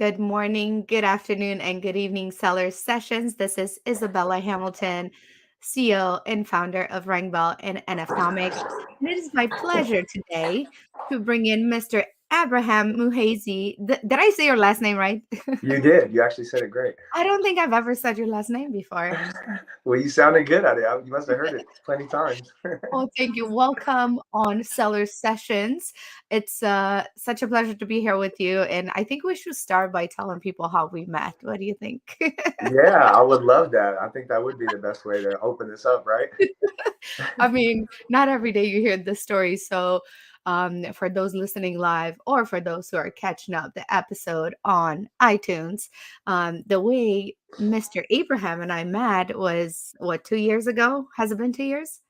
Good morning, good afternoon, and good evening, Sellers Sessions. This is Isabella Hamilton, CEO and founder of Rangbell and NFTomics. And it is my pleasure today to bring in Mr. Abraham Muheize. Did I say your last name right? You did. You actually said it great. I don't think I've ever said your last name before. Well, you sounded good at it. You must have heard it plenty times. Oh, thank you. Welcome on Seller Sessions. It's such a pleasure to be here with you. And I think we should start by telling people how we met. What do you think? Yeah, I would love that. I think that would be the best way to open this up, right? I mean, not every day you hear this story. So, for those listening live or for those who are catching up the episode on iTunes, the way Mr. Abraham and I met was what, 2 years ago? Has it been 2 years?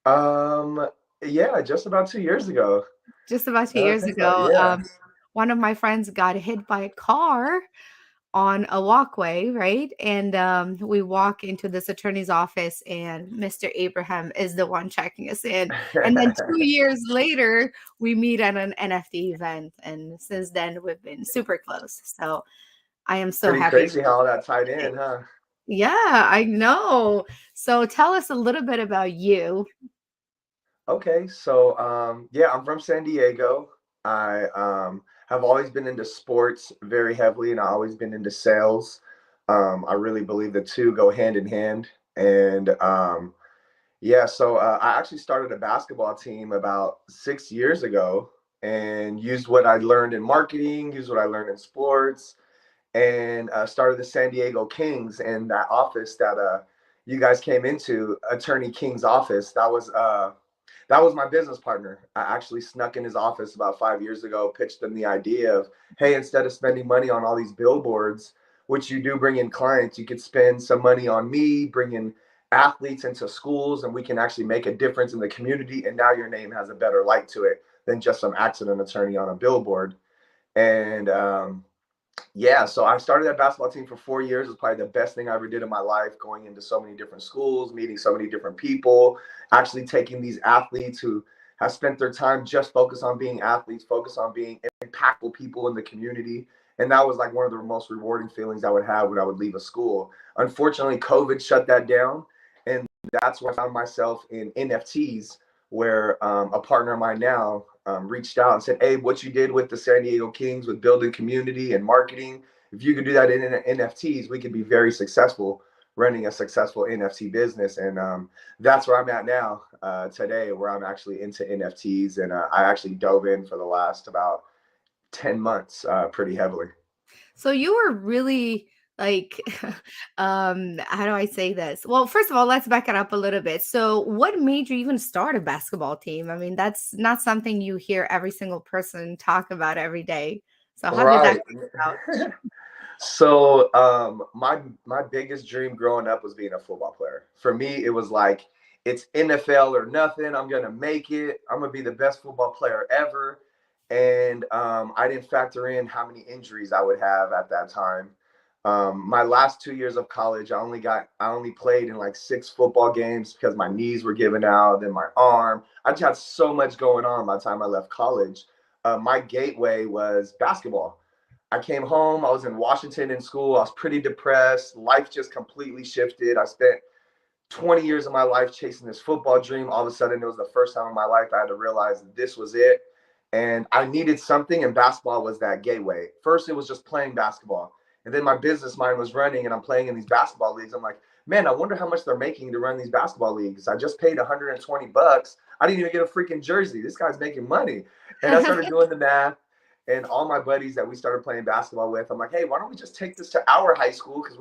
Um, yeah, just about 2 years ago. Just about two Now that I years think about it, ago. yeah. One of my friends got hit by a car on a walkway, right? And we walk into this attorney's office, and Mr. Abraham is the one checking us in. And then 2 years later, we meet at an NFT event. And since then, we've been super close. So I am so Pretty happy. crazy how all that tied in, huh? Yeah, I know. So tell us a little bit about you. Okay, so yeah, I'm from San Diego. I have always been into sports very heavily, and I always been into sales. I really believe the two go hand in hand, and yeah, so I actually started a basketball team about 6 years ago and used what I learned in marketing, used what I learned in sports, and started the San Diego Kings in that office that you guys came into, Attorney King's office. That was my business partner. I actually snuck in his office about 5 years ago, pitched him the idea of, hey, instead of spending money on all these billboards, which you do bring in clients, you could spend some money on me, bring in athletes into schools, and we can actually make a difference in the community. And now your name has a better light to it than just some accident attorney on a billboard. And yeah, so I started that basketball team for 4 years. It was probably the best thing I ever did in my life, going into so many different schools, meeting so many different people, actually taking these athletes who have spent their time just focused on being athletes, focused on being impactful people in the community. And that was like one of the most rewarding feelings I would have when I would leave a school. Unfortunately, COVID shut that down. And that's where I found myself in NFTs, where a partner of mine now reached out and said, hey, what you did with the San Diego Kings with building community and marketing, if you could do that in NFTs, we could be very successful running a successful NFT business. And that's where I'm at now today, where I'm actually into NFTs. And I actually dove in for the last about 10 months pretty heavily. So you were really like, how do I say this? Well, first of all, let's back it up a little bit. So, what made you even start a basketball team? I mean, that's not something you hear every single person talk about every day. So, how did that Right. come about? So my biggest dream growing up was being a football player. For me, it was like it's NFL or nothing. I'm gonna make it. I'm gonna be the best football player ever. And I didn't factor in how many injuries I would have at that time. My last 2 years of college, I only played in like 6 football games because my knees were giving out, then my arm. I just had so much going on by the time I left college. My gateway was basketball. I came home. I was in Washington in school. I was pretty depressed. Life just completely shifted. I spent 20 years of my life chasing this football dream. All of a sudden, it was the first time in my life I had to realize that this was it. And I needed something, and basketball was that gateway. First, it was just playing basketball. And then my business mind was running, and I'm playing in these basketball leagues. I'm like, man, I wonder how much they're making to run these basketball leagues. I just paid $120. I didn't even get a freaking jersey. This guy's making money. And I started doing the math. And all my buddies that we started playing basketball with, I'm like, hey, why don't we just take this to our high school? Because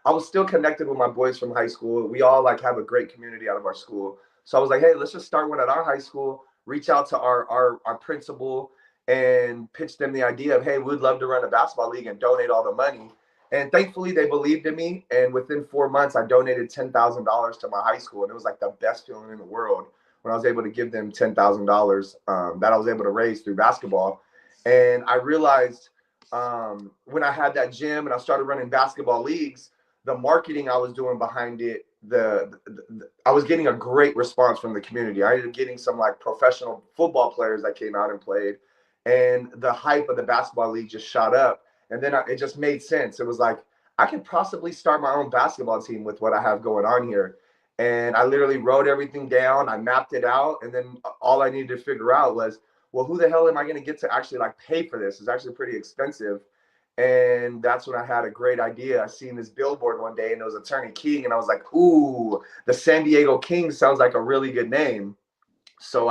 I was still connected with my boys from high school. We all like have a great community out of our school. So I was like, hey, let's just start one at our high school, reach out to our principal and pitch them the idea of, hey, we'd love to run a basketball league and donate all the money. And thankfully, they believed in me. And within 4 months, I donated $10,000 to my high school. And it was like the best feeling in the world when I was able to give them $10,000 that I was able to raise through basketball. And I realized when I had that gym and I started running basketball leagues, the marketing I was doing behind it, I was getting a great response from the community. I ended up getting some like professional football players that came out and played, and the hype of the basketball league just shot up. And then it just made sense. It was like, I could possibly start my own basketball team with what I have going on here. And I literally wrote everything down. I mapped it out. And then all I needed to figure out was, well, who the hell am I going to get to actually like pay for this? It's actually pretty expensive. And that's when I had a great idea. I seen this billboard one day and it was Attorney King. And I was like, ooh, the San Diego Kings sounds like a really good name. So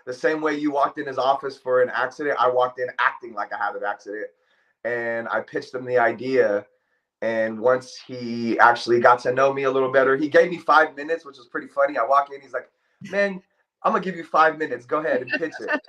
the same way you walked in his office for an accident, I walked in acting like I had an accident. And I pitched him the idea. And once he actually got to know me a little better, he gave me 5 minutes, which was pretty funny. I walk in, he's like, man, I'm going to give you 5 minutes. Go ahead and pitch it.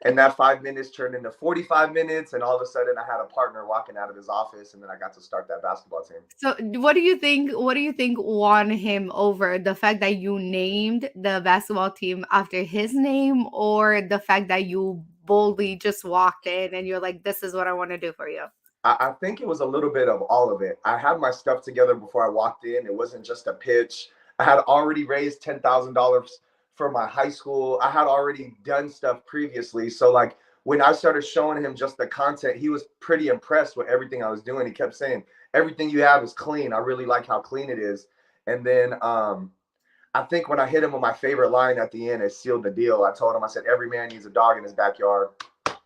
And that 5 minutes turned into 45 minutes. And all of a sudden I had a partner walking out of his office. And then I got to start that basketball team. So what do you think? What do you think won him over? The fact that you named the basketball team after his name, or the fact that you boldly just walked in and you're like, "This is what I want to do for you"? I think it was a little bit of all of it. I had my stuff together before I walked in. It wasn't just a pitch. I had already raised $10,000 for my high school. I had already done stuff previously. So like when I started showing him just the content, he was pretty impressed with everything I was doing. He kept saying, everything you have is clean. I really like how clean it is. And then I think when I hit him with my favorite line at the end, it sealed the deal. I told him, I said, every man needs a dog in his backyard.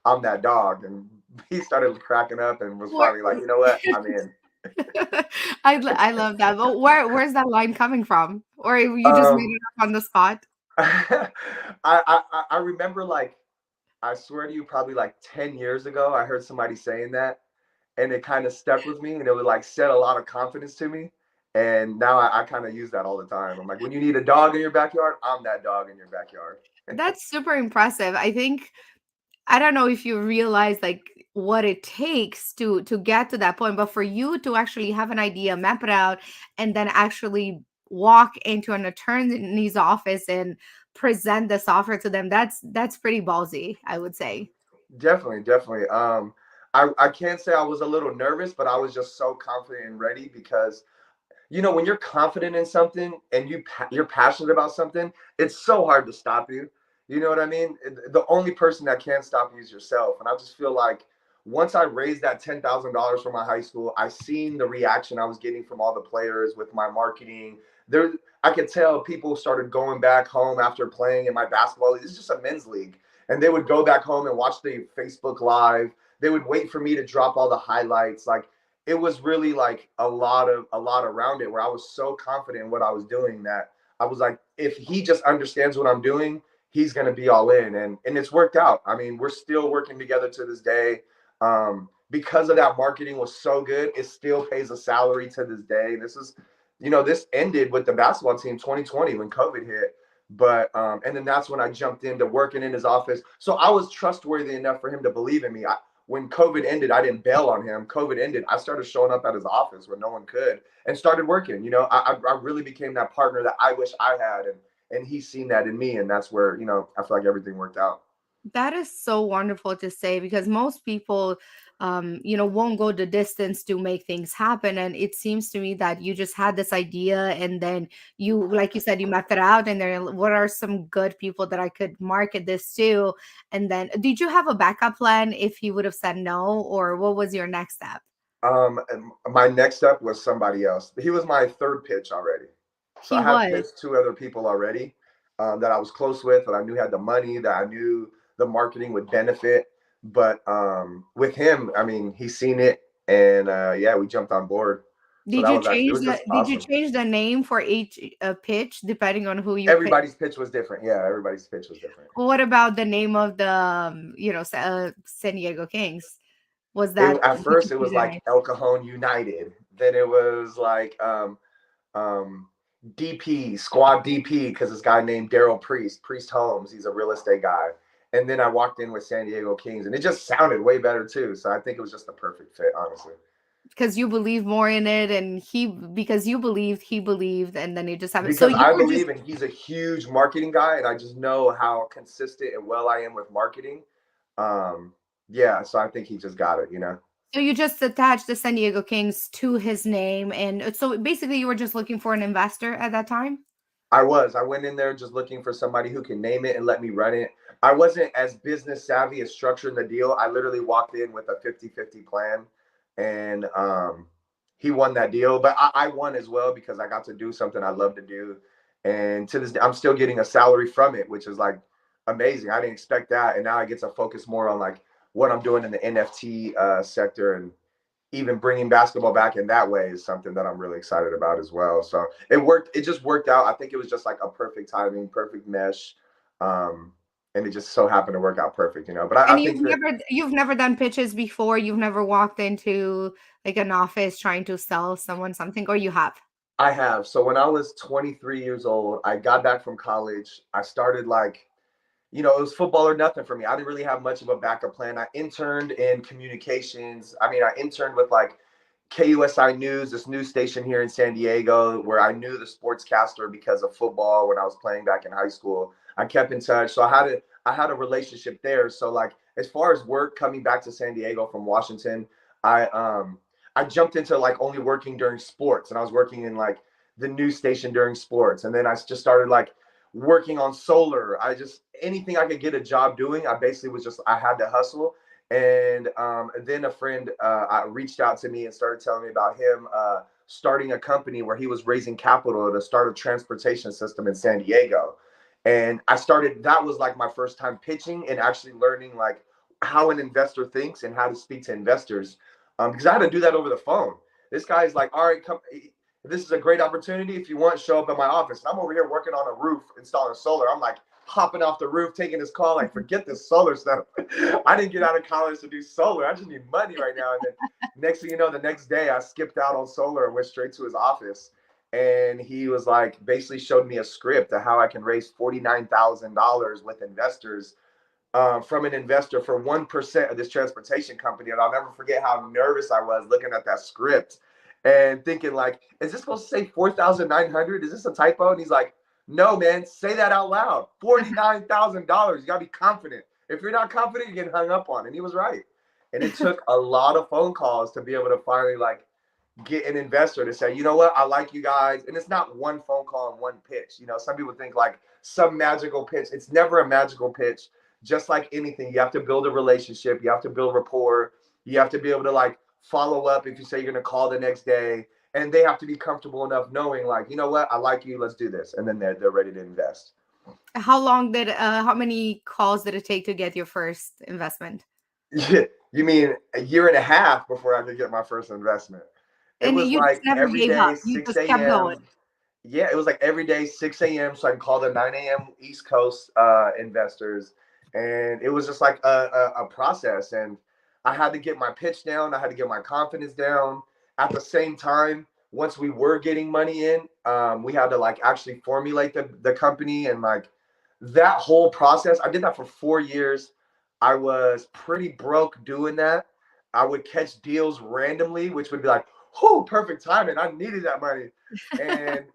I'm that dog. And he started cracking up and was finally like, you know what? I'm in. I love that. But where's that line coming from? Or you just made Um, it up on the spot? I remember, like, I swear to you, probably like 10 years ago, I heard somebody saying that and it kind of stuck with me and it would like set a lot of confidence to me. And now I kind of use that all the time. I'm like, when you need a dog in your backyard, I'm that dog in your backyard. That's super impressive. I think I don't know if you realize like what it takes to get to that point, but for you to actually have an idea, map it out, and then actually walk into an attorney's office and present this offer to them, that's pretty ballsy, I would say. Definitely, definitely. I can't say I was a little nervous, but I was just so confident and ready because when you're confident in something and you're passionate about something, it's so hard to stop you. You know what I mean? The only person that can stop you is yourself. And I just feel like once I raised that $10,000 from my high school, I seen the reaction I was getting from all the players with my marketing. There, I could tell people started going back home after playing in my basketball league. It's just a men's league, and they would go back home and watch the Facebook Live. They would wait for me to drop all the highlights. Like it was really like a lot around it where I was so confident in what I was doing that I was like, if he just understands what I'm doing, he's going to be all in. And it's worked out. I mean, we're still working together to this day. Because of that marketing was so good, it still pays a salary to this day. This ended with the basketball team 2020 when COVID hit. But and then that's when I jumped into working in his office. So I was trustworthy enough for him to believe in me. When COVID ended, I didn't bail on him. COVID ended, I started showing up at his office when no one could and started working. I really became that partner that I wish I had, and he's seen that in me, and that's where I feel like everything worked out. That is so wonderful to say because most people, won't go the distance to make things happen. And it seems to me that you just had this idea and then you, like you said, you mapped it out and then what are some good people that I could market this to? And then did you have a backup plan if he would have said no, or what was your next step? And my next step was somebody else. He was my third pitch already. So He I had was. pitched two other people already that I was close with, that I knew had the money, that I knew the marketing would benefit. But with him, I mean, he's seen it, and yeah, we jumped on board. So Did that you was actually, it change was the just did you awesome. change the name for each pitch depending on who you picked? Everybody's pitch was different. Yeah, everybody's pitch was different. What about the name of the San Diego Kings? Was that At did you first it choose was that like name? El Cajon United. Then it was like um, DP, Squad DP, because this guy named Daryl Priest Holmes. He's a real estate guy. And then I walked in with San Diego Kings, and it just sounded way better too. So I think it was just the perfect fit, honestly. Because you believe more in it, and because you believed, he believed, and then you just have it. So Because you I were just believe, and he's a huge marketing guy, and I just know how consistent and well I am with marketing. Um, yeah, so I think he just got it. so you just attached the San Diego Kings to his name, and so basically you were just looking for an investor at that time. I went in there just looking for somebody who can name it and let me run it. I wasn't as business savvy as structuring the deal. I literally walked in with a 50-50 plan. and he won that deal. But I won as well because I got to do something I love to do, and to this day, I'm still getting a salary from it, which is like amazing. I didn't expect that, and now I get to focus more on like what I'm doing in the NFT sector, and even bringing basketball back in that way is something that I'm really excited about as well. So it worked. It just worked out. I think it was just like a perfect timing, perfect mesh. Um, and it just so happened to work out perfect, you know. But I And think that you've never done pitches before? You've never walked into like an office trying to sell someone something, or you have? I have. So when I was 23 years old, I got back from college. I started like, you know, it was football or nothing for me. I didn't really have much of a backup plan. I interned in communications. I mean, I interned with like KUSI News, this news station here in San Diego, where I knew the sportscaster because of football when I was playing back in high school. I kept in touch. So I had a relationship there. So like as far as work coming back to San Diego from Washington, I um I jumped into like only working during sports, and I was working in like the news station during sports. And then I just started like working on solar. I just anything I could get a job doing, I basically was just I had to hustle. And then a friend reached out to me and started telling me about him starting a company where he was raising capital to start a transportation system in San Diego. And I started, that was like my first time pitching and actually learning like how an investor thinks and how to speak to investors. Because I had to do that over the phone. This guy's like, all right, come, this is a great opportunity. If you want, show up at my office. And I'm over here working on a roof, installing solar. I'm like hopping off the roof, taking this call, like, forget this solar stuff. I didn't get out of college to do solar. I just need money right now. And then next thing you know, the next day I skipped out on solar and went straight to his office. And he was like, basically showed me a script of how I can raise $49,000 with investors from an investor for 1% of this transportation company. And I'll never forget how nervous I was looking at that script and thinking like, is this supposed to say 4,900? Is this a typo? And he's like, no, man, say that out loud. $49,000. You got to be confident. If you're not confident, you get hung up on. And he was right. And it took a lot of phone calls to be able to finally like get an investor to say, you know what, I like you guys. And it's not one phone call and one pitch. You know, some people think like some magical pitch. It's never a magical pitch. Just like anything, you have to build a relationship. You have to build rapport. You have to be able to like follow up if you say you're going to call the next day. And they have to be comfortable enough knowing like, you know what, I like you, let's do this. And then they're ready to invest. How many calls did it take to get your first investment? You mean a year and a half before I could get my first investment? It And was you just like never every gave up. day, You 6 just kept going. a.m. Yeah, it was like every day, 6 a.m. So I can call the 9 a.m. East Coast investors. And it was just like a process. And I had to get my pitch down. I had to get my confidence down. At the same time, once we were getting money in, we had to like actually formulate the company and like that whole process. I did that for 4 years. I was pretty broke doing that. I would catch deals randomly, which would be like, "Oh, perfect timing! I needed that money." And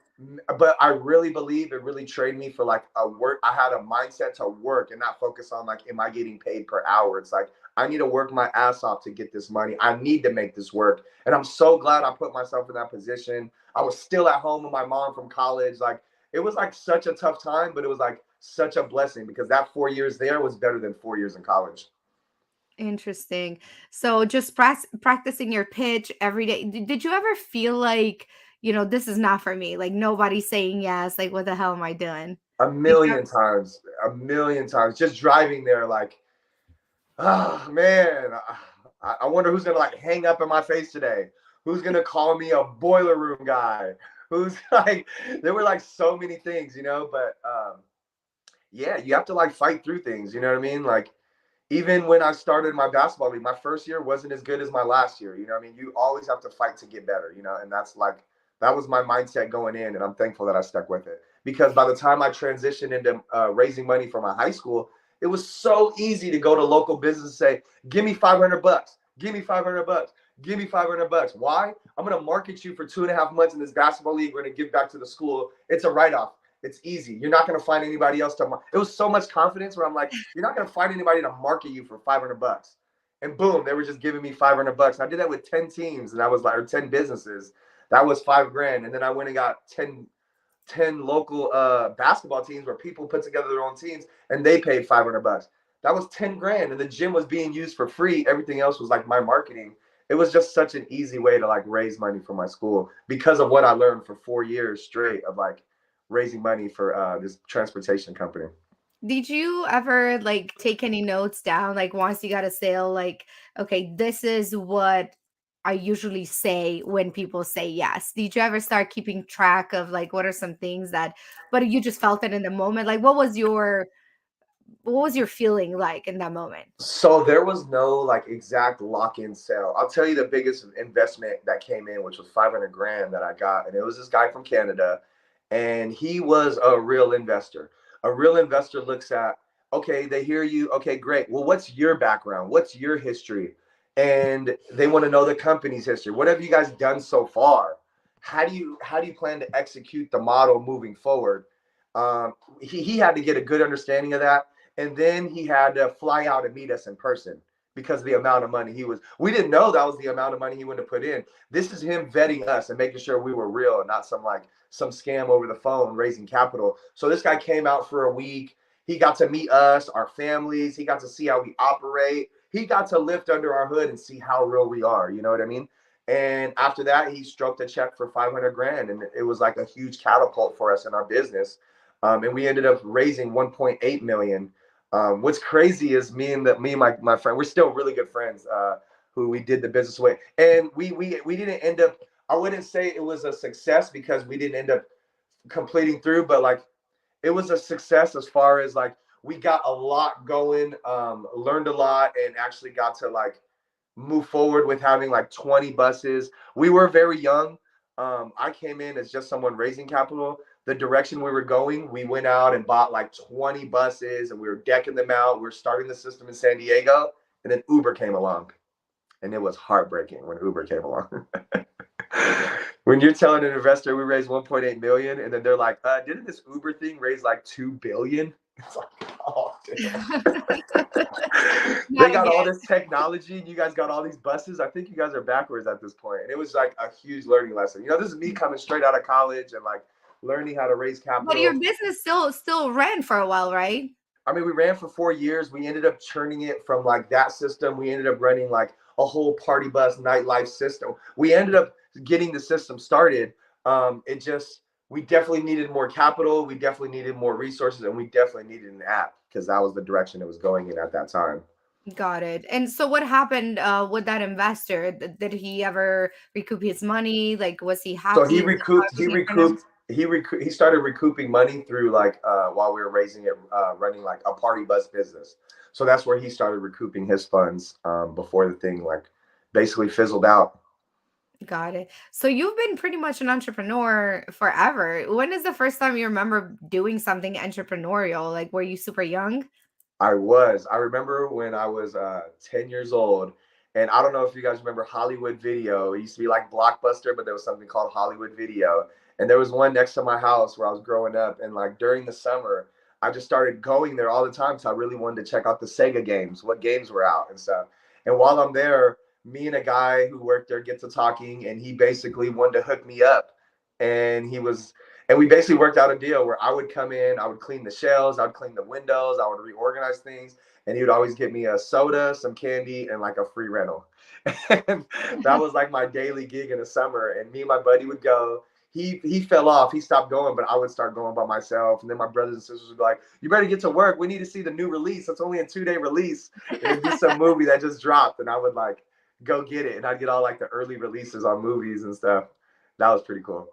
but I really believe it really trained me for like a work. I had a mindset to work and not focus on like, am I getting paid per hour? It's like I need to work my ass off to get this money. I need to make this work, and I'm so glad I put myself in that position. I was still at home with my mom from college. Like it was like such a tough time, but it was like such a blessing because that 4 years there was better than 4 years in college. Interesting. So just practicing your pitch every day. Did you ever feel like, this is not for me? Like nobody's saying yes. Like what the hell am I doing? A Did you million times, a million times. Just driving there, like, oh man, I wonder who's gonna like hang up in my face today. Who's gonna call me a boiler room guy? Who's like, there were like so many things, you know. But yeah, you have to like fight through things. You know what I mean? Like even when I started my basketball league, my first year wasn't as good as my last year. You know what I mean? You always have to fight to get better, you know, and that's like, that was my mindset going in. And I'm thankful that I stuck with it because by the time I transitioned into raising money for my high school, it was so easy to go to local business and say, give me 500 bucks, give me 500 bucks, give me 500 bucks. Why? I'm going to market you for 2.5 months in this basketball league. We're going to give back to the school. It's a write-off. It's easy. You're not going to find anybody else to. It was so much confidence where I'm like, you're not going to find anybody to market you for 500 bucks. And boom, they were just giving me 500 bucks. And I did that with 10 teams, and that was like, or 10 businesses. That was $5,000. And then I went and got 10 local basketball teams where people put together their own teams, and they paid 500 bucks. That was 10 grand, and the gym was being used for free. Everything else was like my marketing. it was just such an easy way to like raise money for my school because of what I learned for 4 years straight of like raising money for this transportation company. Did you ever like take any notes down? Like once you got a sale, like, okay, this is what I usually say when people say yes. Did you ever start keeping track of like what are some things that, but you just felt it in the moment? Like what was your feeling like in that moment? So there was no like exact lock-in sale. I'll tell you the biggest investment that came in, which was 500 grand that I got, and it was this guy from Canada, and he was a real investor. A real investor looks at, okay, they hear you, okay, great. Well, what's your background? What's your history? And they want to know the company's history. What have you guys done so far? How do you plan to execute the model moving forward? He had to get a good understanding of that, and then he had to fly out and meet us in person because of the amount of money we didn't know that was the amount of money he wanted to put in. This is him vetting us and making sure we were real and not some scam over the phone raising capital. So this guy came out for a week. He got to meet us, our families. He got to see how we operate. He got to lift under our hood and see how real we are. You know what I mean? And after that, he stroked a check for 500 grand, and it was like a huge catapult for us in our business. And we ended up raising 1.8 million. What's crazy is me and my friend, we're still really good friends, who we did the business with. And we didn't end up, I wouldn't say it was a success because we didn't end up completing through, but like it was a success as far as like we got a lot going, learned a lot, and actually got to like move forward with having like 20 buses. We were very young. I came in as just someone raising capital. The direction we were going, we went out and bought like 20 buses and we were decking them out. We were starting the system in San Diego, and then Uber came along, and it was heartbreaking when Uber came along. When you're telling an investor we raised 1.8 million, and then they're like, didn't this Uber thing raise like 2 billion? It's like, oh, damn. They Not got all again. this technology and you guys got all these buses. I think you guys are backwards at this point. And it was like a huge learning lesson. You know, this is me coming straight out of college and like learning how to raise But your capital. business still ran for a while, right? I mean, we ran for 4 years. We ended up churning it from like that system. We ended up running like a whole party bus nightlife system. We ended up getting the system started. It just, we definitely needed more capital. We definitely needed more resources, and we definitely needed an app because that was the direction it was going in at that time. Got it. And so what happened with that investor? Did he ever recoup his money? Like, was he So he happy? Like, how recouped, he everything turned out? recouped, he started recouping money through like while we were raising it, running like a party bus business. So that's where he started recouping his funds before the thing like basically fizzled out. Got it. So you've been pretty much an entrepreneur forever. When is the first time you remember doing something entrepreneurial? Like, were you super young? I remember when I was 10 years old, and I don't know if you guys remember Hollywood Video. It used to be like Blockbuster, but there was something called Hollywood Video. And there was one next to my house where I was growing up. And like during the summer, I just started going there all the time. So I really wanted to check out the Sega games, what games were out and stuff. And while I'm there, me and a guy who worked there get to talking, and he basically wanted to hook me up. And we basically worked out a deal where I would come in, I would clean the shelves, I would clean the windows, I would reorganize things, and he would always get me a soda, some candy, and like a free rental. And that was like my daily gig in the summer. And me and my buddy would go. He fell off. He stopped going, but I would start going by myself. And then my brothers and sisters would be like, "You better get to work. We need to see the new release. It's only a 2-day release." And it'd be some movie that just dropped, and I would like go get it, and I'd get all like the early releases on movies and stuff. That was pretty cool.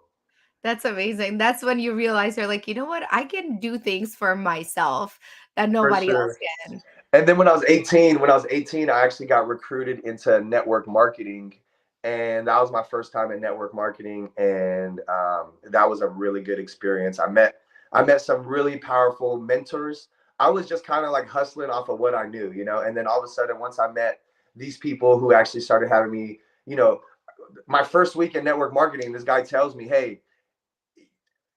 That's amazing. That's when you realize you're like, you know what? I can do things for myself that For nobody else sure. can. And then when I was 18, I actually got recruited into network marketing, and that was my first time in network marketing, and that was a really good experience. I met some really powerful mentors. I was just kind of like hustling off of what I knew, and then all of a sudden, once I met these people who actually started having me, my first week in network marketing, this guy tells me, "Hey,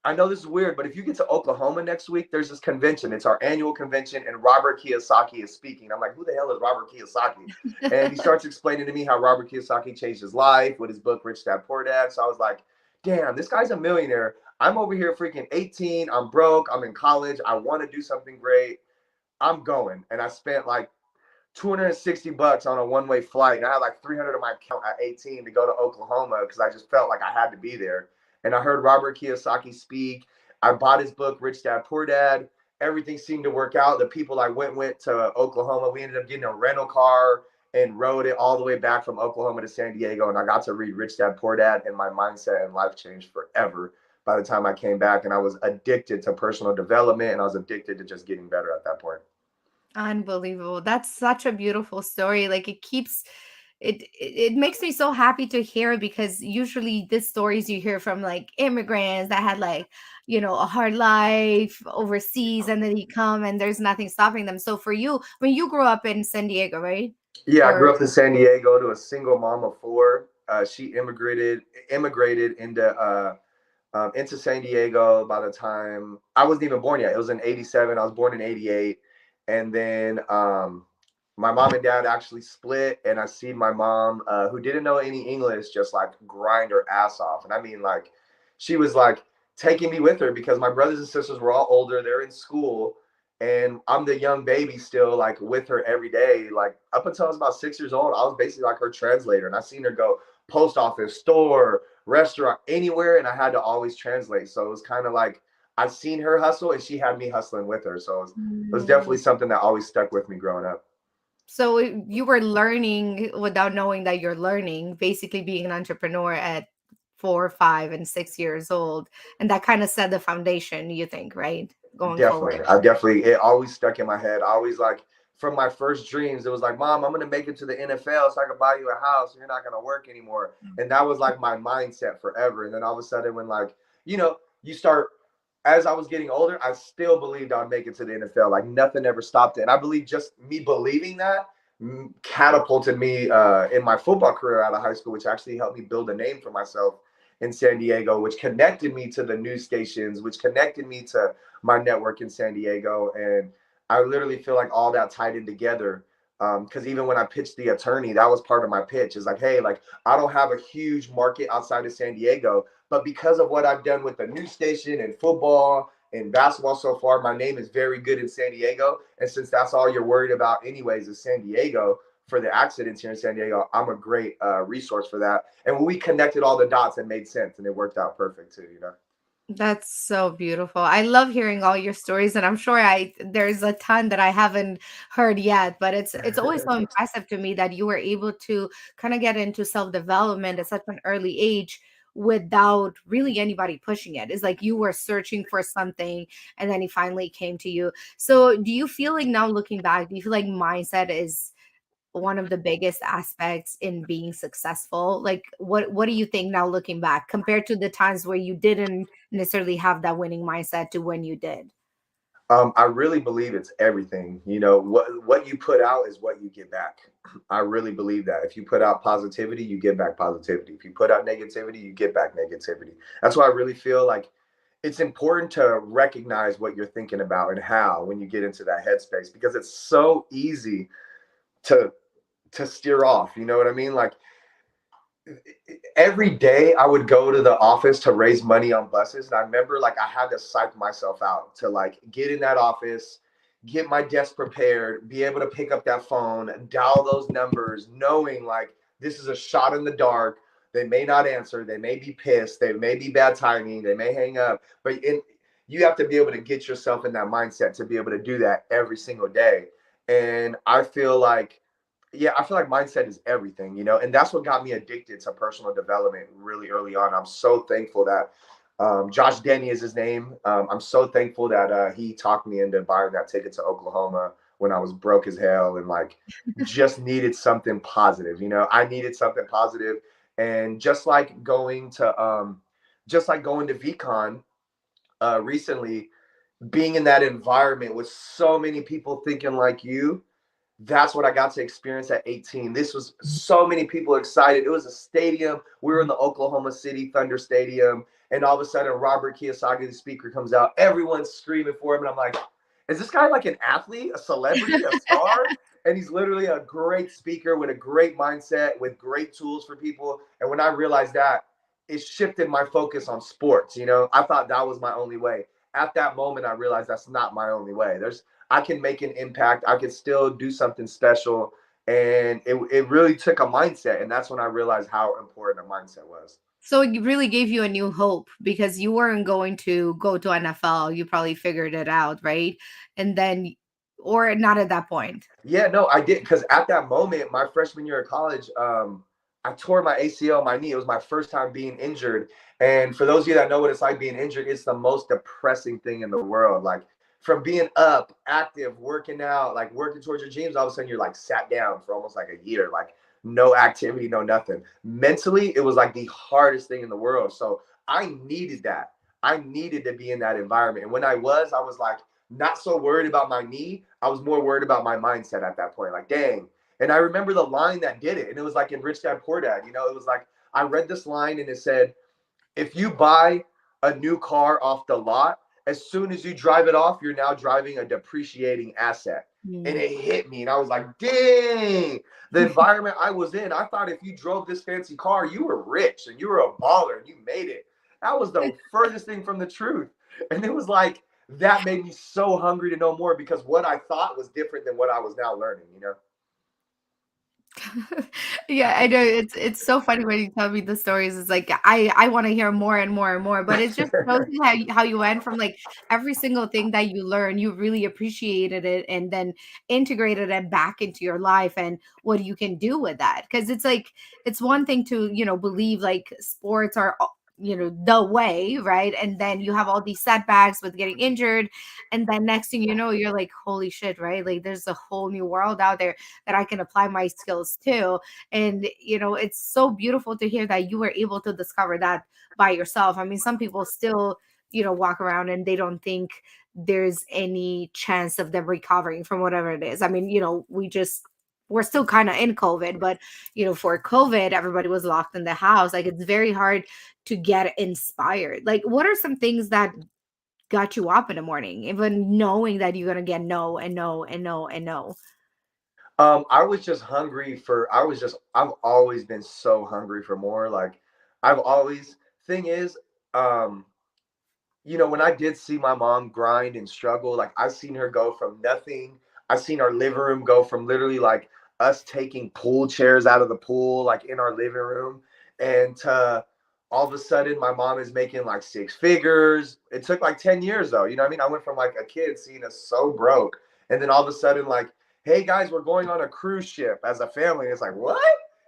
I know this is weird, but if you get to Oklahoma next week, there's this convention. It's our annual convention, and Robert Kiyosaki is speaking." I'm like, "Who the hell is Robert Kiyosaki?" And he starts explaining to me how Robert Kiyosaki changed his life with his book Rich Dad Poor Dad. So I was like, "Damn, this guy's a millionaire. I'm over here freaking 18. I'm broke. I'm in college. I want to do something great. I'm going." And I spent like $260 on a one-way flight. And I had like 300 in my account at 18 to go to Oklahoma because I just felt like I had to be there. And I heard Robert Kiyosaki speak. I bought his book, Rich Dad, Poor Dad. Everything seemed to work out. The people I went to Oklahoma. We ended up getting a rental car and rode it all the way back from Oklahoma to San Diego. And I got to read Rich Dad, Poor Dad, and my mindset and life changed forever by the time I came back. And I was addicted to personal development, and I was addicted to just getting better at that point. Unbelievable. That's such a beautiful story. Like it keeps it makes me so happy to hear, because usually the stories you hear from like immigrants that had like, a hard life overseas, and then you come and there's nothing stopping them. So for you, when you grew up in San Diego, right? Yeah, I Or grew up in San Diego to a single mom of four. She immigrated into San Diego by the time I wasn't even born yet. It was in '87. I was born in '88, and then my mom and dad actually split. And I seen my mom, who didn't know any English, just like grind her ass off. And I mean, like, she was like taking me with her because my brothers and sisters were all older. They're in school, and I'm the young baby still, like with her every day. Like up until I was about 6 years old, I was basically like her translator, and I seen her go post office, store, restaurant, anywhere, and I had to always translate. So it was kind of like I seen her hustle and she had me hustling with her. So it was definitely Mm. something that always stuck with me growing up. So you were learning without knowing that you're learning, basically being an entrepreneur at 4, 5, and 6 years old, and that kind of set the foundation, you think, right? Going Definitely. forward. It always stuck in my head. I always like, from my first dreams, it was like, Mom, I'm going to make it to the NFL so I can buy you a house and you're not going to work anymore. And that was like my mindset forever. And then all of a sudden, when like, you start, as I was getting older, I still believed I'd make it to the NFL. Like nothing ever stopped it. And I believe just me believing that catapulted me in my football career out of high school, which actually helped me build a name for myself in San Diego, which connected me to the news stations, which connected me to my network in San Diego. And I literally feel like all that tied in together. Because even when I pitched the attorney, that was part of my pitch. Is like, hey, like I don't have a huge market outside of San Diego, but because of what I've done with the news station and football and basketball so far, my name is very good in San Diego. And since that's all you're worried about, anyways, is San Diego for the accidents here in San Diego, I'm a great resource for that. And when we connected all the dots, it made sense and it worked out perfect too. That's so beautiful. I love hearing all your stories, and I'm sure I there's a ton that I haven't heard yet, but it's always so impressive to me that you were able to kind of get into self-development at such an early age without really anybody pushing it. It's like you were searching for something and then it finally came to you. So, do you feel like, now looking back, do you feel like mindset is one of the biggest aspects in being successful? Like what do you think, now looking back, compared to the times where you didn't necessarily have that winning mindset to when you did? I really believe it's everything. What you put out is what you get back. I really believe that. If you put out positivity, you get back positivity. If you put out negativity, you get back negativity. That's why I really feel like it's important to recognize what you're thinking about and how when you get into that headspace, because it's so easy to steer off. You know what I mean? Like every day I would go to the office to raise money on buses. And I remember like I had to psych myself out to like get in that office, get my desk prepared, be able to pick up that phone, dial those numbers, knowing like this is a shot in the dark. They may not answer. They may be pissed. They may be bad timing. They may hang up. You have to be able to get yourself in that mindset to be able to do that every single day. And I feel like mindset is everything, and that's what got me addicted to personal development really early on. I'm so thankful that Josh Denny is his name. I'm so thankful that he talked me into buying that ticket to Oklahoma when I was broke as hell and like just needed something positive. I needed something positive, and just like going to VCon recently, being in that environment with so many people thinking like you, that's what I got to experience at 18. This was so many people excited. It was a stadium. We were in the Oklahoma City Thunder Stadium. And all of a sudden, Robert Kiyosaki, the speaker, comes out. Everyone's screaming for him. And I'm like, is this guy like an athlete, a celebrity, a star? And he's literally a great speaker with a great mindset, with great tools for people. And when I realized that, it shifted my focus on sports. I thought that was my only way. At that moment, I realized that's not my only way. I can make an impact. I can still do something special. And it really took a mindset. And that's when I realized how important a mindset was. So it really gave you a new hope because you weren't going to go to NFL. You probably figured it out, right? And then, or not at that point. Yeah, no, I did, because at that moment, my freshman year of college, I tore my ACL, my knee. It was my first time being injured. And for those of you that know what it's like being injured, it's the most depressing thing in the world. Like from being up, active, working out, like working towards your dreams, all of a sudden you're like sat down for almost like a year, like no activity, no nothing. Mentally, it was like the hardest thing in the world. So I needed that. I needed to be in that environment. And when I was like, not so worried about my knee. I was more worried about my mindset at that point. Like, dang. And I remember the line that did it. And it was like in Rich Dad Poor Dad, it was like, I read this line and it said, if you buy a new car off the lot, as soon as you drive it off, you're now driving a depreciating asset. And Mm. it hit me. And I was like, dang, the environment I was in, I thought if you drove this fancy car, you were rich and you were a baller and you made it. That was the furthest thing from the truth. And it was like, that made me so hungry to know more, because what I thought was different than what I was now learning. Yeah, I know it's so funny when you tell me the stories. It's like I want to hear more and more and more, but it just shows me how you went from like every single thing that you learned, you really appreciated it and then integrated it back into your life and what you can do with that. Because it's like it's one thing to, believe like sports are the way, right? And then you have all these setbacks with getting injured, and then next thing you know, you're like, holy shit, right? Like there's a whole new world out there that I can apply my skills to. And, it's so beautiful to hear that you were able to discover that by yourself. I mean, some people still, walk around and they don't think there's any chance of them recovering from whatever it is. I mean, we're still kind of in COVID, but for COVID, everybody was locked in the house. Like it's very hard to get inspired. Like, what are some things that got you up in the morning, even knowing that you're gonna get no and no and no and no? I was just hungry for, I've always been so hungry for more. Like, I've always, thing is, um, when I did see my mom grind and struggle, like I seen her go from nothing. I seen our living room go from literally like us taking pool chairs out of the pool, like in our living room, and to all of a sudden my mom is making like six figures. It took like 10 years though. You know what I mean? I went from like a kid seeing us so broke. And then all of a sudden, like, hey guys, we're going on a cruise ship as a family. It's like, what?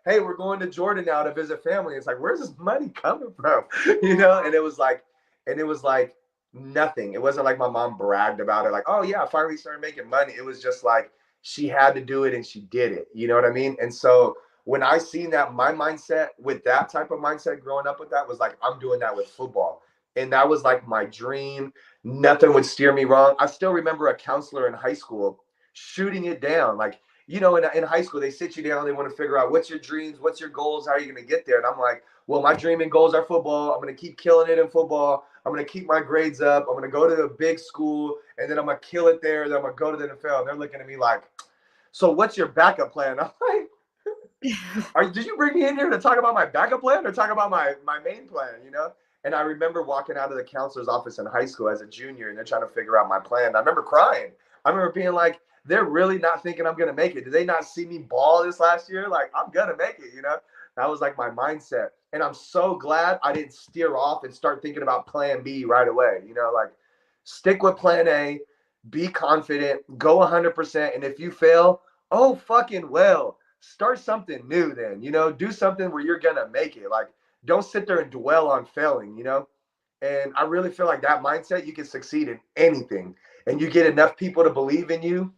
Hey, we're going to Jordan now to visit family. It's like, where's this money coming from? And it was like nothing. It wasn't like my mom bragged about it, like, oh yeah, I finally started making money. It was just like she had to do it and she did it. You know what I mean? And so when I seen that, my mindset with that type of mindset growing up with that was like, I'm doing that with football. And that was like my dream. Nothing would steer me wrong. I still remember a counselor in high school shooting it down. Like, in high school, they sit you down, they want to figure out what's your dreams, what's your goals, how are you going to get there? And I'm like, well, my dream and goals are football. I'm going to keep killing it in football. I'm going to keep my grades up. I'm going to go to a big school, and then I'm going to kill it there. Then I'm going to go to the NFL. And they're looking at me like, so what's your backup plan? I'm like, did you bring me in here to talk about my backup plan or talk about my main plan? And I remember walking out of the counselor's office in high school as a junior, and they're trying to figure out my plan. I remember crying. I remember being like, they're really not thinking I'm going to make it. Did they not see me ball this last year? Like, I'm going to make it. That was like my mindset. And I'm so glad I didn't steer off and start thinking about plan B right away. Like, stick with plan A, be confident, go 100%. And if you fail, oh, fucking well, start something new then. Do something where you're going to make it. Like, don't sit there and dwell on failing. And I really feel like that mindset, you can succeed in anything. And you get enough people to believe in you.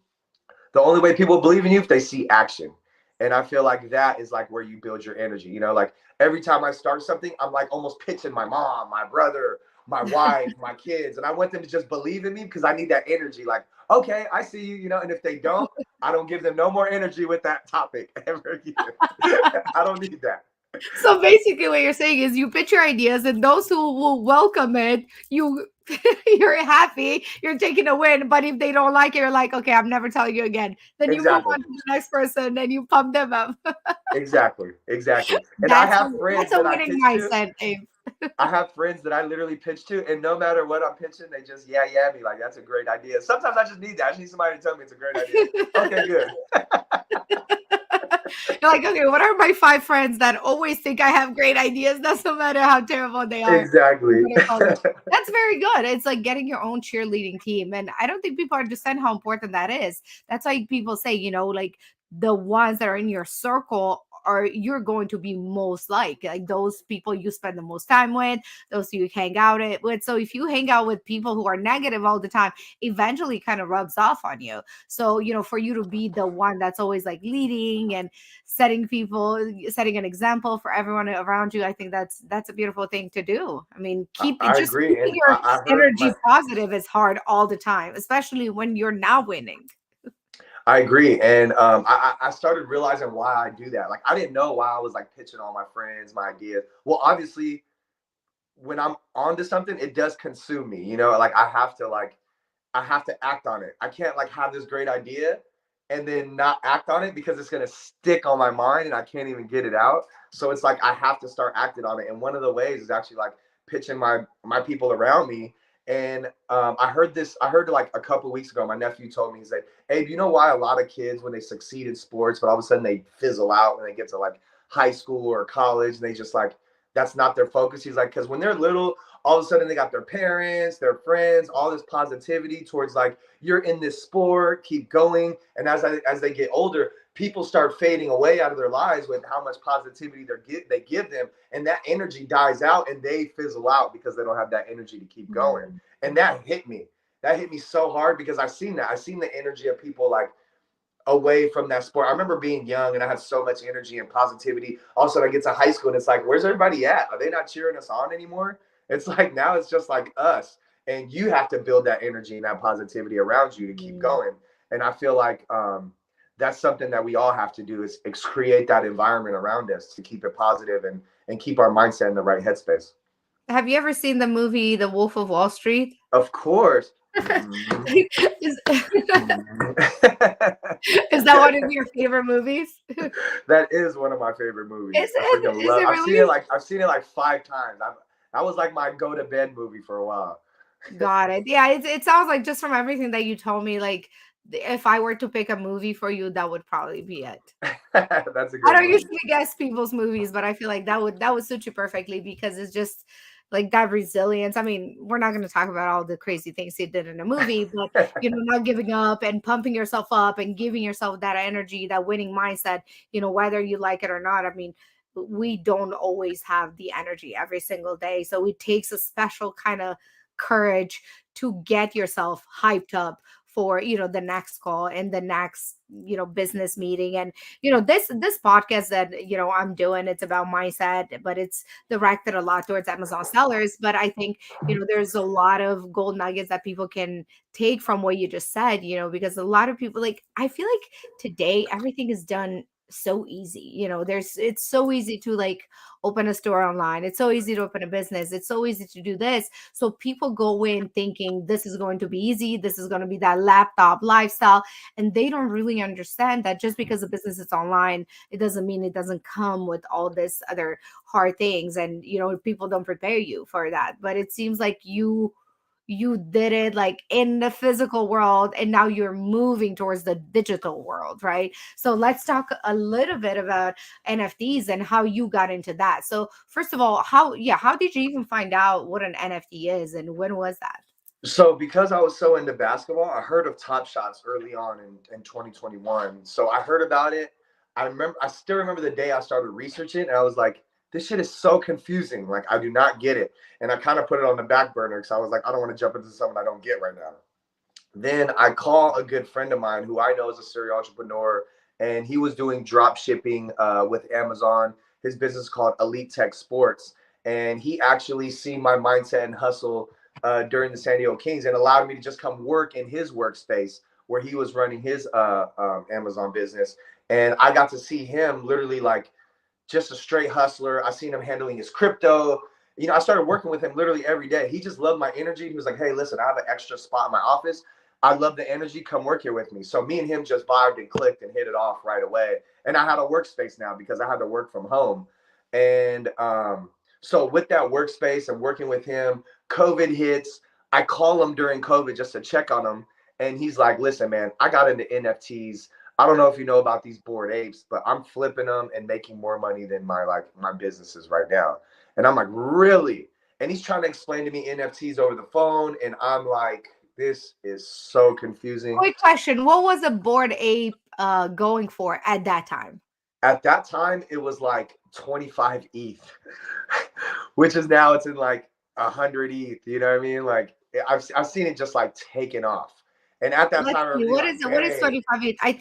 The only way people believe in you if they see action. And I feel like that is like where you build your energy. Like every time I start something, I'm like almost pitching my mom, my brother, my wife, my kids. And I want them to just believe in me because I need that energy. Like, okay, I see you, and if they don't, I don't give them no more energy with that topic ever again. I don't need that. So basically what you're saying is you pitch your ideas and those who will welcome it, you're happy, you're taking a win. But if they don't like it, you're like, okay, I'm never telling you again. Then you move Exactly. on to the next person and you pump them up. Exactly. And I That's have friends a that I winning pitch to. mindset, Dave. I have friends that I literally pitch to, and no matter what I'm pitching, they just yeah me like that's a great idea. Sometimes I just need that. I just need somebody to tell me it's a great idea. Okay, good. You're like, okay, what are my 5 friends that always think I have great ideas? Doesn't matter how terrible they are. I'm Exactly. gonna call them. That's very good. It's like getting your own cheerleading team. And I don't think people understand how important that is. That's why people say, like the ones that are in your circle are you're going to be most like those people you spend the most time with, those you hang out with. So if you hang out with people who are negative all the time, eventually kind of rubs off on you. So, for you to be the one that's always like leading and setting an example for everyone around you, I think that's a beautiful thing to do. I mean, I just agree, keeping and your I heard energy positive is hard all the time, especially when you're not winning. I agree, and I started realizing why I do that. Like I didn't know why I was like pitching all my friends my ideas. Well, obviously, when I'm onto something, it does consume me. Like I have to act on it. I can't like have this great idea and then not act on it because it's gonna stick on my mind and I can't even get it out. So it's like I have to start acting on it. And one of the ways is actually like pitching my people around me. And I heard like a couple of weeks ago, my nephew told me, he's like, hey, do you know why a lot of kids when they succeed in sports, but all of a sudden they fizzle out when they get to like high school or college and they just like that's not their focus. He's like, because when they're little, all of a sudden they got their parents, their friends, all this positivity towards like you're in this sport, keep going. And as they get older, people start fading away out of their lives with how much positivity they give them, and that energy dies out, and they fizzle out because they don't have that energy to keep going. And that hit me. That hit me so hard because I've seen that. I've seen the energy of people like away from that sport. I remember being young and I had so much energy and positivity. Also, I get to high school and it's like, where's everybody at? Are they not cheering us on anymore? It's like now it's just like us. And you have to build that energy and that positivity around you to keep going. And I feel like that's something that we all have to do is create that environment around us to keep it positive and keep our mindset in the right headspace. Have you ever seen the movie The Wolf of Wall Street? Of course. is, is that one of your favorite movies? That is one of my favorite movies. Is I freaking it? Is love. it really? I've seen it like 5 times. That was like my go to bed movie for a while. Got it. Yeah, it sounds like just from everything that you told me, like if I were to pick a movie for you, that would probably be it. That's a I good don't movie. usually guess people's movies, but I feel like that would suit you perfectly because it's just like that resilience. I mean, we're not going to talk about all the crazy things he did in the movie, but not giving up and pumping yourself up and giving yourself that energy, that winning mindset, whether you like it or not. I mean, we don't always have the energy every single day. So it takes a special kind of courage to get yourself hyped up for the next call and the next business meeting. And this podcast that I'm doing, it's about mindset, but it's directed a lot towards Amazon sellers. But I think there's a lot of gold nuggets that people can take from what you just said, because a lot of people, like, I feel like today everything is done so easy. It's so easy to like open a store online, it's so easy to open a business, it's so easy to do this. So people go in thinking this is going to be easy, this is going to be that laptop lifestyle, and they don't really understand that just because a business is online, it doesn't mean it doesn't come with all this other hard things. And people don't prepare you for that. But it seems like you did it like in the physical world, and now you're moving towards the digital world, right? So let's talk a little bit about NFTs and how you got into that. So first of all, how did you even find out what an NFT is, and when was that? So because I was so into basketball, I heard of Top Shots early on in 2021. So I heard about it. I still remember the day I started researching, and I was like, this shit is so confusing. Like I do not get it. And I kind of put it on the back burner because I was like, I don't want to jump into something I don't get right now. Then I call a good friend of mine who I know is a serial entrepreneur, and he was doing drop shipping with Amazon. His business is called Elite Tech Sports, and he actually seen my mindset and hustle during the San Diego Kings and allowed me to just come work in his workspace where he was running his Amazon business. And I got to see him literally like just a straight hustler. I seen him handling his crypto. I started working with him literally every day. He just loved my energy. He was like, hey, listen, I have an extra spot in my office. I love the energy. Come work here with me. So me and him just vibed and clicked and hit it off right away. And I had a workspace now because I had to work from home. And So with that workspace and working with him, COVID hits. I call him during COVID just to check on him. And he's like, listen, man, I got into NFTs. I don't know if you know about these bored apes, but I'm flipping them and making more money than my businesses right now. And I'm like, really? And he's trying to explain to me NFTs over the phone. And I'm like, this is so confusing. Quick question. What was a board ape going for at that time? At that time, it was like 25 ETH, which is now it's in like 100 ETH. You know what I mean? Like I've seen it just like taking off. And at that Let's time, I see. was What is like, it? What is dang, 25 ETH? I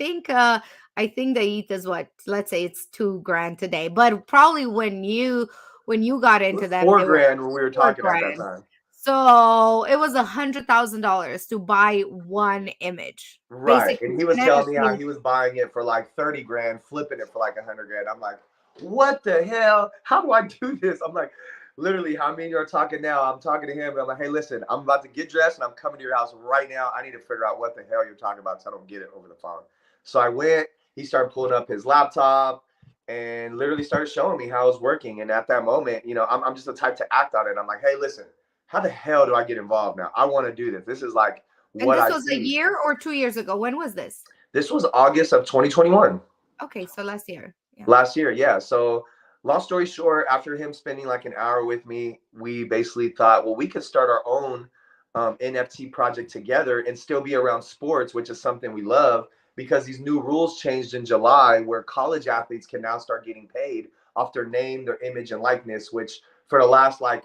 think the ETH is what, let's say it's 2 grand today. But probably when you got it into was them, four they were grand when we were four talking at that grand. time. So it was $100,000 to buy one image. Right. And Basically, he was an telling me how NFT. he was buying it for like 30 grand, flipping it for like 100 grand. I'm like, what the hell? How do I do this? I'm like, literally, how me and you are talking now. I'm talking to him, and I'm like, hey, listen, I'm about to get dressed and I'm coming to your house right now. I need to figure out what the hell you're talking about so I don't get it over the phone. So I went, he started pulling up his laptop and literally started showing me how it was working. And at that moment, you know, I'm just the type to act on it. I'm like, hey, listen, how the hell do I get involved now? I want to do this. This is like And what this I was a see. year or 2 years ago. When was this? This was August of 2021, Okay, so last year. Yeah. last year. Yeah. So, long story short, after him spending like an hour with me, we basically thought, well, we could start our own NFT project together and still be around sports, which is something we love because these new rules changed in July where college athletes can now start getting paid off their name, their image, and likeness, which for the last like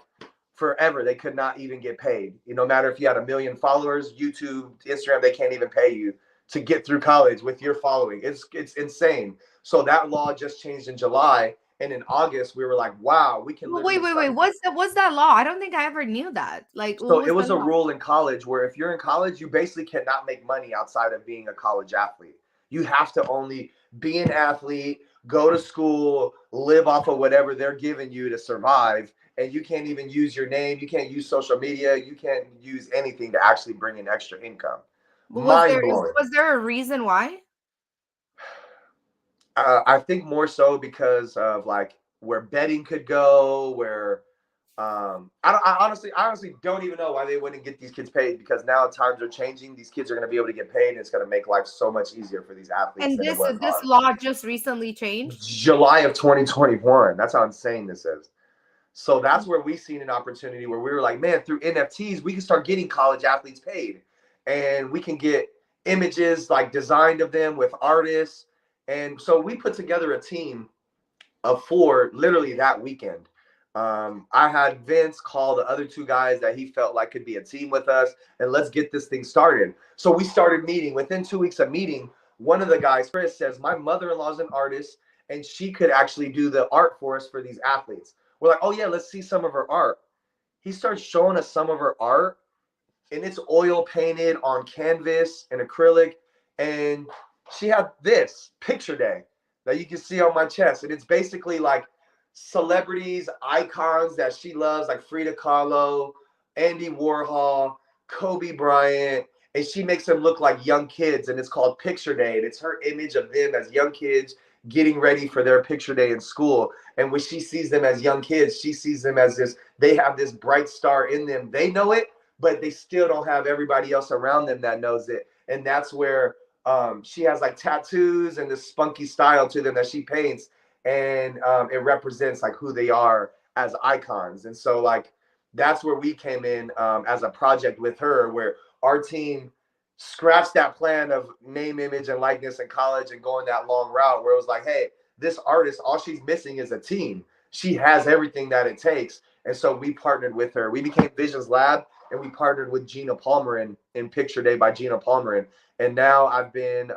forever they could not even get paid. You know, no matter if you had a million followers, YouTube, Instagram, they can't even pay you to get through college with your following. It's insane. So that law just changed in July, and in August we were like, wow, we can Well, literally wait. start. What's that law? I don't think I ever knew that. Like, what So it was the was a law? rule in college where if you're in college, you basically cannot make money outside of being a college athlete. You have to only be an athlete, go to school, live off of whatever they're giving you to survive. And you can't even use your name. You can't use social media. You can't use anything to actually bring in extra income. But Mind blowing. was there a reason why? I think more so because of like where betting could go, where I honestly don't even know why they wouldn't get these kids paid because now times are changing. These kids are going to be able to get paid, and it's going to make life so much easier for these athletes And than it was this on law just recently changed? July of 2021. That's how insane this is. So that's where we seen an opportunity where we were like, man, through NFTs, we can start getting college athletes paid, and we can get images like designed of them with artists. And so we put together a team of four literally that weekend. I had Vince call the other two guys that he felt like could be a team with us, and let's get this thing started. So we started meeting. Within 2 weeks of meeting, one of the guys, Chris, says, my mother-in-law is an artist, and she could actually do the art for us for these athletes. We're like, oh yeah, let's see some of her art. He starts showing us some of her art, and it's oil painted on canvas and acrylic. And she had this picture day that you can see on my chest. And it's basically like celebrities, icons that she loves, like Frida Kahlo, Andy Warhol, Kobe Bryant. And she makes them look like young kids. And it's called Picture Day. And it's her image of them as young kids getting ready for their picture day in school. And when she sees them as young kids, she sees them as this, they have this bright star in them. They know it, but they still don't have everybody else around them that knows it. And that's where she has like tattoos and this spunky style to them that she paints. And it represents like who they are as icons. And so like, that's where we came in as a project with her, where our team scratched that plan of name, image, and likeness in college and going that long route where it was like, hey, this artist, all she's missing is a team. She has everything that it takes. And so we partnered with her. We became Visions Lab, and we partnered with Gina Palmerin in Picture Day by Gina Palmerin. And now I've been,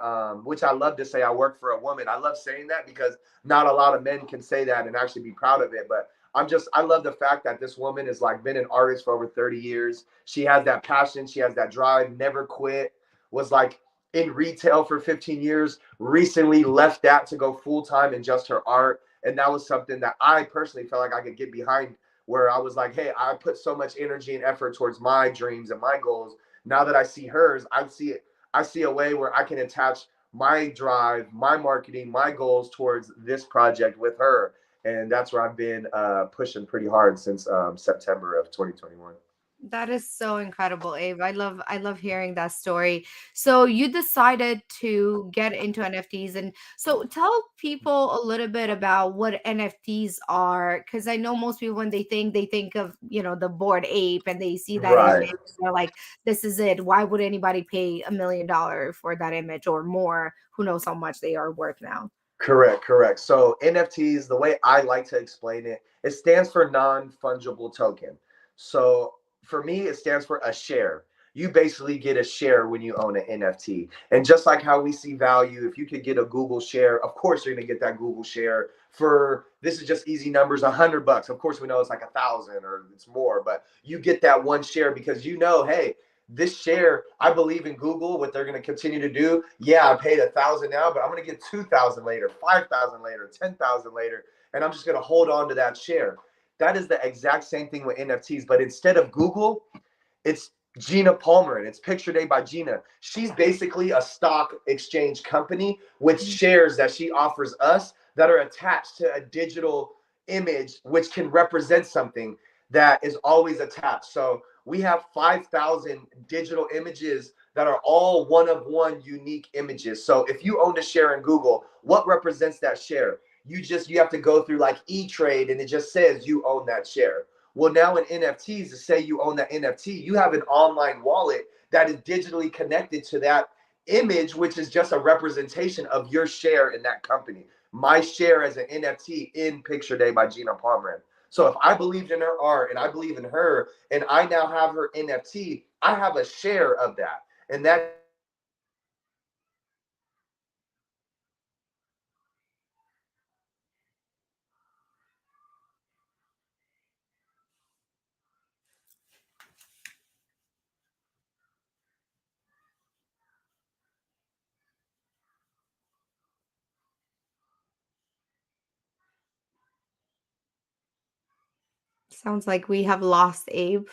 which I love to say, I work for a woman. I love saying that because not a lot of men can say that and actually be proud of it. But I love the fact that this woman has like been an artist for over 30 years. She has that passion. She has that drive, never quit, was like in retail for 15 years, recently left that to go full time in just her art. And that was something that I personally felt like I could get behind, where I was like, hey, I put so much energy and effort towards my dreams and my goals. Now that I see hers, I see a way where I can attach my drive, my marketing, my goals towards this project with her. And that's where I've been pushing pretty hard since September of 2021. That is so incredible, Abe. I love hearing that story. So you decided to get into NFTs, and so tell people a little bit about what NFTs are, because I know most people when they think of, the board ape and they see that Right. image, they're like, this is it. Why would anybody pay $1 million for that image or more? Who knows how much they are worth now? Correct, correct. So NFTs, the way I like to explain it, it stands for non-fungible token. So for me, it stands for a share. You basically get a share when you own an NFT. And just like how we see value, if you could get a Google share, of course you're gonna get that Google share for, this is just easy numbers, $100. Of course we know it's like 1,000 or it's more, but you get that one share because hey, this share, I believe in Google, what they're going to continue to do. Yeah, I paid 1,000 now, but I'm going to get 2,000 later, 5,000 later, 10,000 later, and I'm just going to hold on to that share. That is the exact same thing with NFTs, but instead of Google, it's Gina Palmerin. It's Picture Day by Gina. She's basically a stock exchange company with shares that she offers us that are attached to a digital image, which can represent something that is always attached. So we have 5,000 digital images that are all one of one unique images. So if you own a share in Google, what represents that share? You have to go through like E-Trade and it just says you own that share. Well, now in NFTs, to say you own that NFT, you have an online wallet that is digitally connected to that image, which is just a representation of your share in that company. My share as an NFT in Picture Day by Gina Palmerin. So if I believed in her art and I believe in her and I now have her NFT, I have a share of that. And that Sounds like we have lost Abe.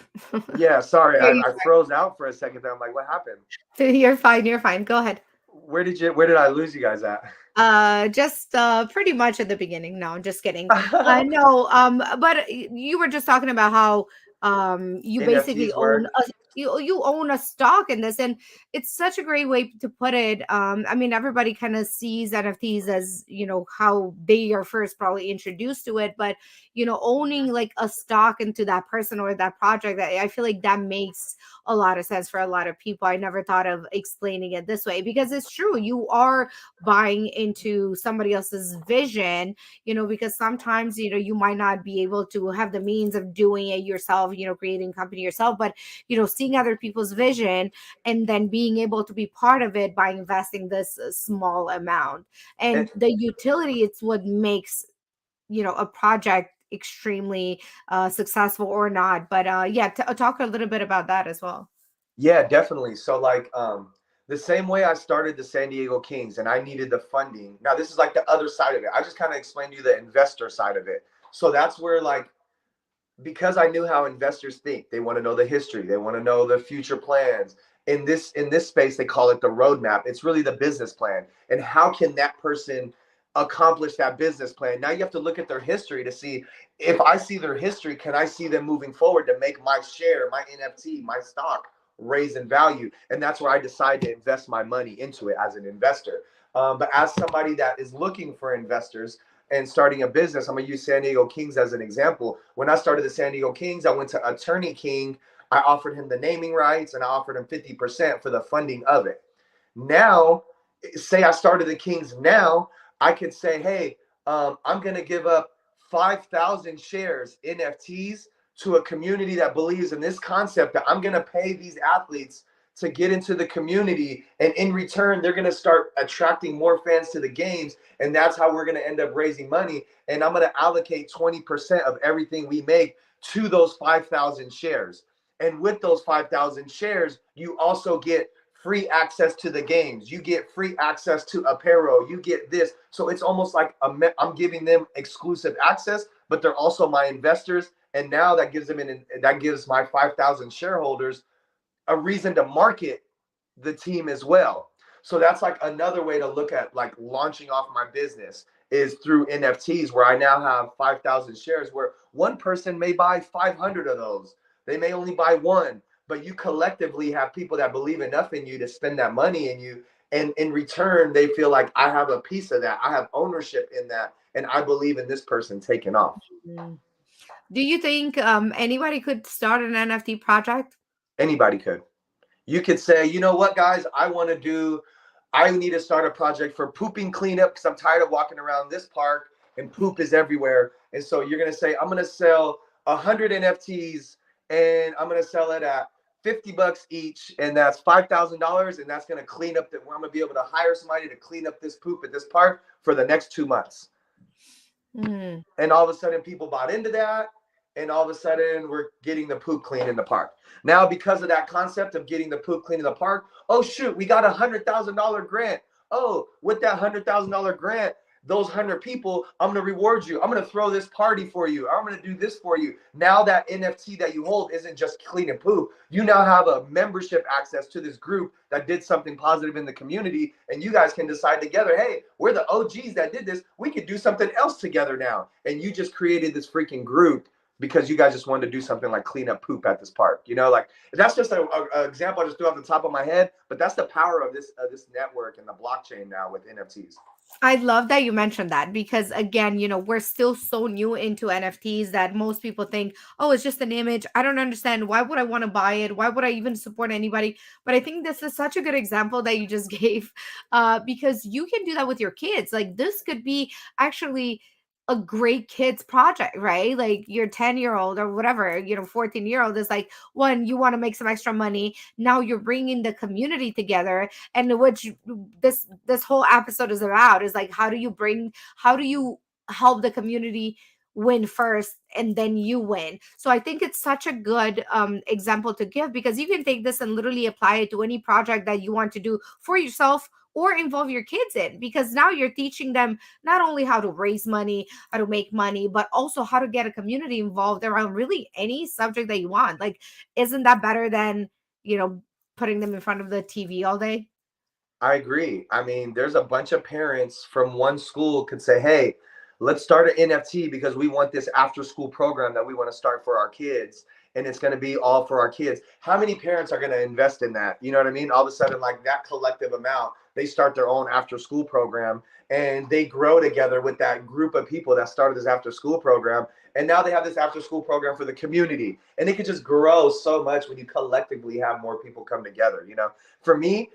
yeah, sorry, There you I froze out for a second there. I'm like, what happened? You're fine. You're fine. Go ahead. Where did I lose you guys at? Just pretty much at the beginning. No, just kidding. No, but you were just talking about how you basically NFTs work. you own a stock in this, and it's such a great way to put it. I mean, everybody kind of sees NFTs as, how they are first probably introduced to it, but owning like a stock into that person or that project, I feel like that makes a lot of sense for a lot of people. I never thought of explaining it this way because it's true. You are buying into somebody else's vision, because sometimes, you might not be able to have the means of doing it yourself, creating company yourself, but, seeing other people's vision and then being able to be part of it by investing this small amount. And And the utility, it's what makes, a project extremely successful or not. But yeah, talk a little bit about that as well. yeah, definitely. So like the same way I started the San Diego Kings and I needed the funding. Now this is like the other side of it. I just kind of explained to you the investor side of it. So that's where like, because I knew how investors think. They want to know the history. They want to know the future plans. In this space, they call it the roadmap. It's really the business plan. And how can that person accomplish that business plan? Now you have to look at their history to see, if I see their history, can I see them moving forward to make my share, my NFT, my stock raise in value? And that's where I decide to invest my money into it as an investor. But as somebody that is looking for investors, and starting a business, I'm gonna use San Diego Kings as an example. When I started the San Diego Kings, I went to Attorney King. I offered him the naming rights and I offered him 50% for the funding of it. Now, say I started the Kings now, I could say, hey, I'm gonna give up 5,000 shares NFTs to a community that believes in this concept, that I'm gonna pay these athletes to get into the community, and in return they're going to start attracting more fans to the games, and that's how we're going to end up raising money. And I'm going to allocate 20% of everything we make to those 5,000 shares. And with those 5,000 shares, you also get free access to the games, you get free access to apparel, you get this. So it's almost like I'm giving them exclusive access, but they're also my investors. And now that gives my 5,000 shareholders a reason to market the team as well. So that's like another way to look at like launching off my business. is through NFTs, where I now have 5,000 shares, where one person may buy 500 of those. They may only buy one, but you collectively have people that believe enough in you to spend that money in you. And in return, they feel like I have a piece of that. I have ownership in that. And I believe in this person taking off. Mm. Do you think anybody could start an NFT project? Anybody could. You could say, you know what, guys, I need to start a project for pooping cleanup because I'm tired of walking around this park and poop is everywhere. And so you're going to say, I'm going to sell 100 NFTs and I'm going to sell it at $50 each. And that's $5,000. And that's going to clean up that I'm going to be able to hire somebody to clean up this poop at this park for the next 2 months. Mm. And all of a sudden people bought into that. And all of a sudden we're getting the poop clean in the park. Now, because of that concept of getting the poop clean in the park, oh shoot, we got $100,000 grant. Oh, with that $100,000 grant, those 100 people, I'm going to reward you. I'm going to throw this party for you. I'm going to do this for you. Now that NFT that you hold isn't just clean and poop. You now have a membership access to this group that did something positive in the community. And you guys can decide together, hey, we're the OGs that did this. We could do something else together now. And you just created this freaking group because you guys just wanted to do something like clean up poop at this park. You know, like that's just an example I just threw off the top of my head, but that's the power of this network and the blockchain now with NFTs. I love that you mentioned that because again, we're still so new into NFTs that most people think, oh, it's just an image. I don't understand. Why would I want to buy it? Why would I even support anybody? But I think this is such a good example that you just gave, because you can do that with your kids. Like this could be actually a great kids project, right? Like your 10-year-old or whatever, 14-year-old is like, one, you want to make some extra money. Now you're bringing the community together, and which this whole episode is about is like, how do you help the community win first and then you win. So I think it's such a good example to give, because you can take this and literally apply it to any project that you want to do for yourself or involve your kids in, because now you're teaching them not only how to raise money, how to make money, but also how to get a community involved around really any subject that you want. Like, isn't that better than putting them in front of the TV all day? I agree. I mean, there's a bunch of parents from one school could say, hey, let's start an NFT because we want this after school program that we want to start for our kids. And it's going to be all for our kids. How many parents are going to invest in that? You know what I mean? All of a sudden, like that collective amount, they start their own after school program and they grow together with that group of people that started this after school program. And now they have this after school program for the community. And it could just grow so much when you collectively have more people come together. For me,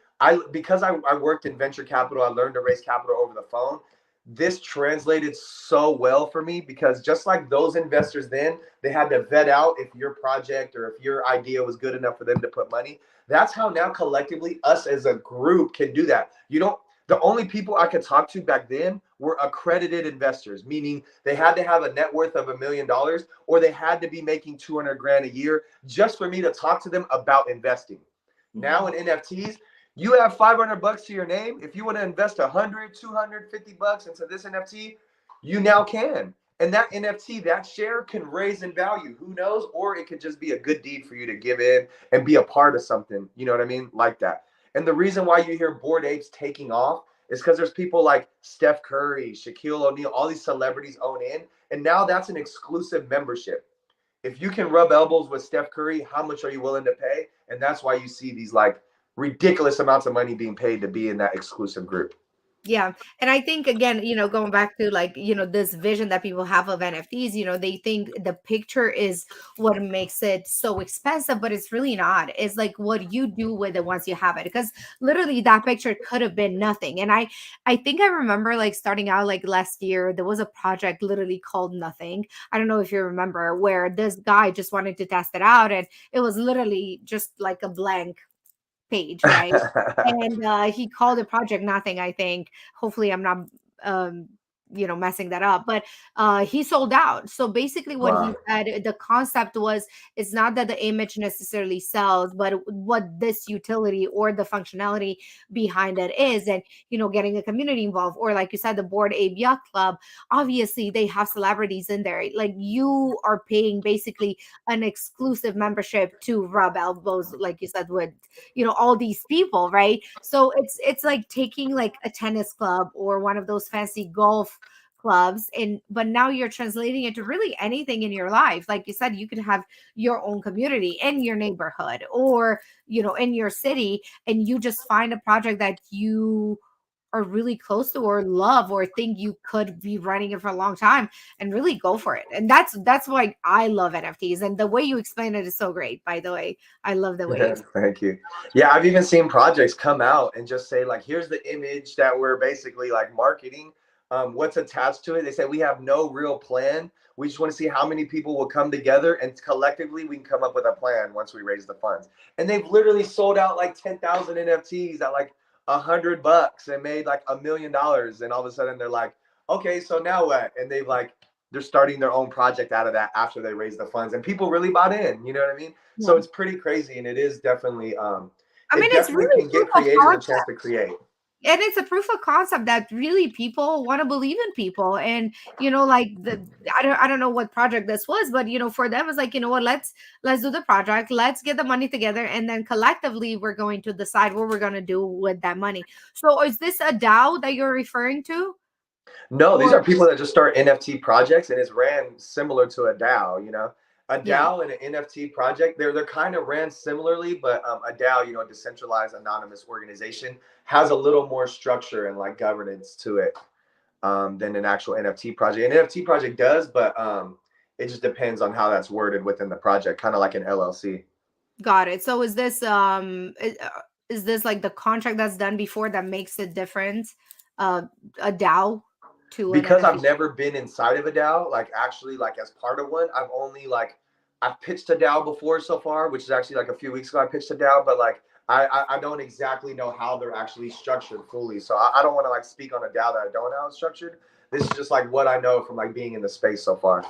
because I worked in venture capital, I learned to raise capital over the phone. This translated so well for me because just like those investors then, they had to vet out if your project or if your idea was good enough for them to put money. That's how now collectively us as a group can do that. The only people I could talk to back then were accredited investors, meaning they had to have a net worth of $1 million or they had to be making 200 grand a year just for me to talk to them about investing. Now in NFTs, you have $500 to your name. If you want to invest 100, 250 bucks into this NFT, you now can. And that NFT, that share can raise in value. Who knows? Or it could just be a good deed for you to give in and be a part of something. You know what I mean? Like that. And the reason why you hear Bored Apes taking off is because there's people like Steph Curry, Shaquille O'Neal, all these celebrities own in. And now that's an exclusive membership. If you can rub elbows with Steph Curry, how much are you willing to pay? And that's why you see these like ridiculous amounts of money being paid to be in that exclusive group. Yeah. And I think again, going back to like, this vision that people have of NFTs, they think the picture is what makes it so expensive, but it's really not. It's like what you do with it once you have it. Because literally that picture could have been nothing. And I think I remember like starting out like last year, there was a project literally called Nothing. I don't know if you remember, where this guy just wanted to test it out. And it was literally just like a blank page, right? And he called the project Nothing, I think. Hopefully, I'm not messing that up, but he sold out. So basically what he Wow. said, the concept was, it's not that the image necessarily sells, but what this utility or the functionality behind it is. And getting a community involved, or like you said, the Board Ape Yacht Club, obviously they have celebrities in there. Like, you are paying basically an exclusive membership to rub elbows, like you said, with all these people, right? So it's like taking like a tennis club or one of those fancy golf clubs, and but now you're translating it to really anything in your life. Like you said, you could have your own community in your neighborhood, or in your city, and you just find a project that you are really close to or love or think you could be running it for a long time, and really go for it. And that's why I love NFTs, and the way you explain it is so great, by the way. I love the way you explain. Thank you. Yeah, I've even seen projects come out and just say like, here's the image that we're basically like marketing. What's attached to it? They say we have no real plan. We just want to see how many people will come together, and collectively we can come up with a plan once we raise the funds. And they've literally sold out like 10,000 NFTs at like $100 and made like $1 million. And all of a sudden they're like, okay, so now what? And they're starting their own project out of that after they raise the funds, and people really bought in. You know what I mean? Yeah. So it's pretty crazy, and it is definitely I mean, it it's definitely really can proof get of creators a concept. chance to create. And it's a proof of concept that really people want to believe in people. And like I don't know what project this was, but for them it's like, what, let's do the project, let's get the money together, and then collectively we're going to decide what we're going to do with that money. So is this a DAO that you're referring to? No, these Or are people that just start NFT projects, and it's ran similar to a DAO. A yeah, DAO and an NFT project, they're kind of ran similarly, but a DAO, a decentralized anonymous organization, has a little more structure and like governance to it than an actual NFT project. An NFT project does, but it just depends on how that's worded within the project, kind of like an LLC. got it. So is this like the contract that's done before that makes it different, uh a DAO to an Because NFT? I've never been inside of a DAO, like actually like as part of one. I've pitched a DAO before so far, which is actually like a few weeks ago I pitched a DAO, but like I don't exactly know how they're actually structured fully. So I don't want to like speak on a DAO that I don't know how it's structured. This is just like what I know from like being in the space so far.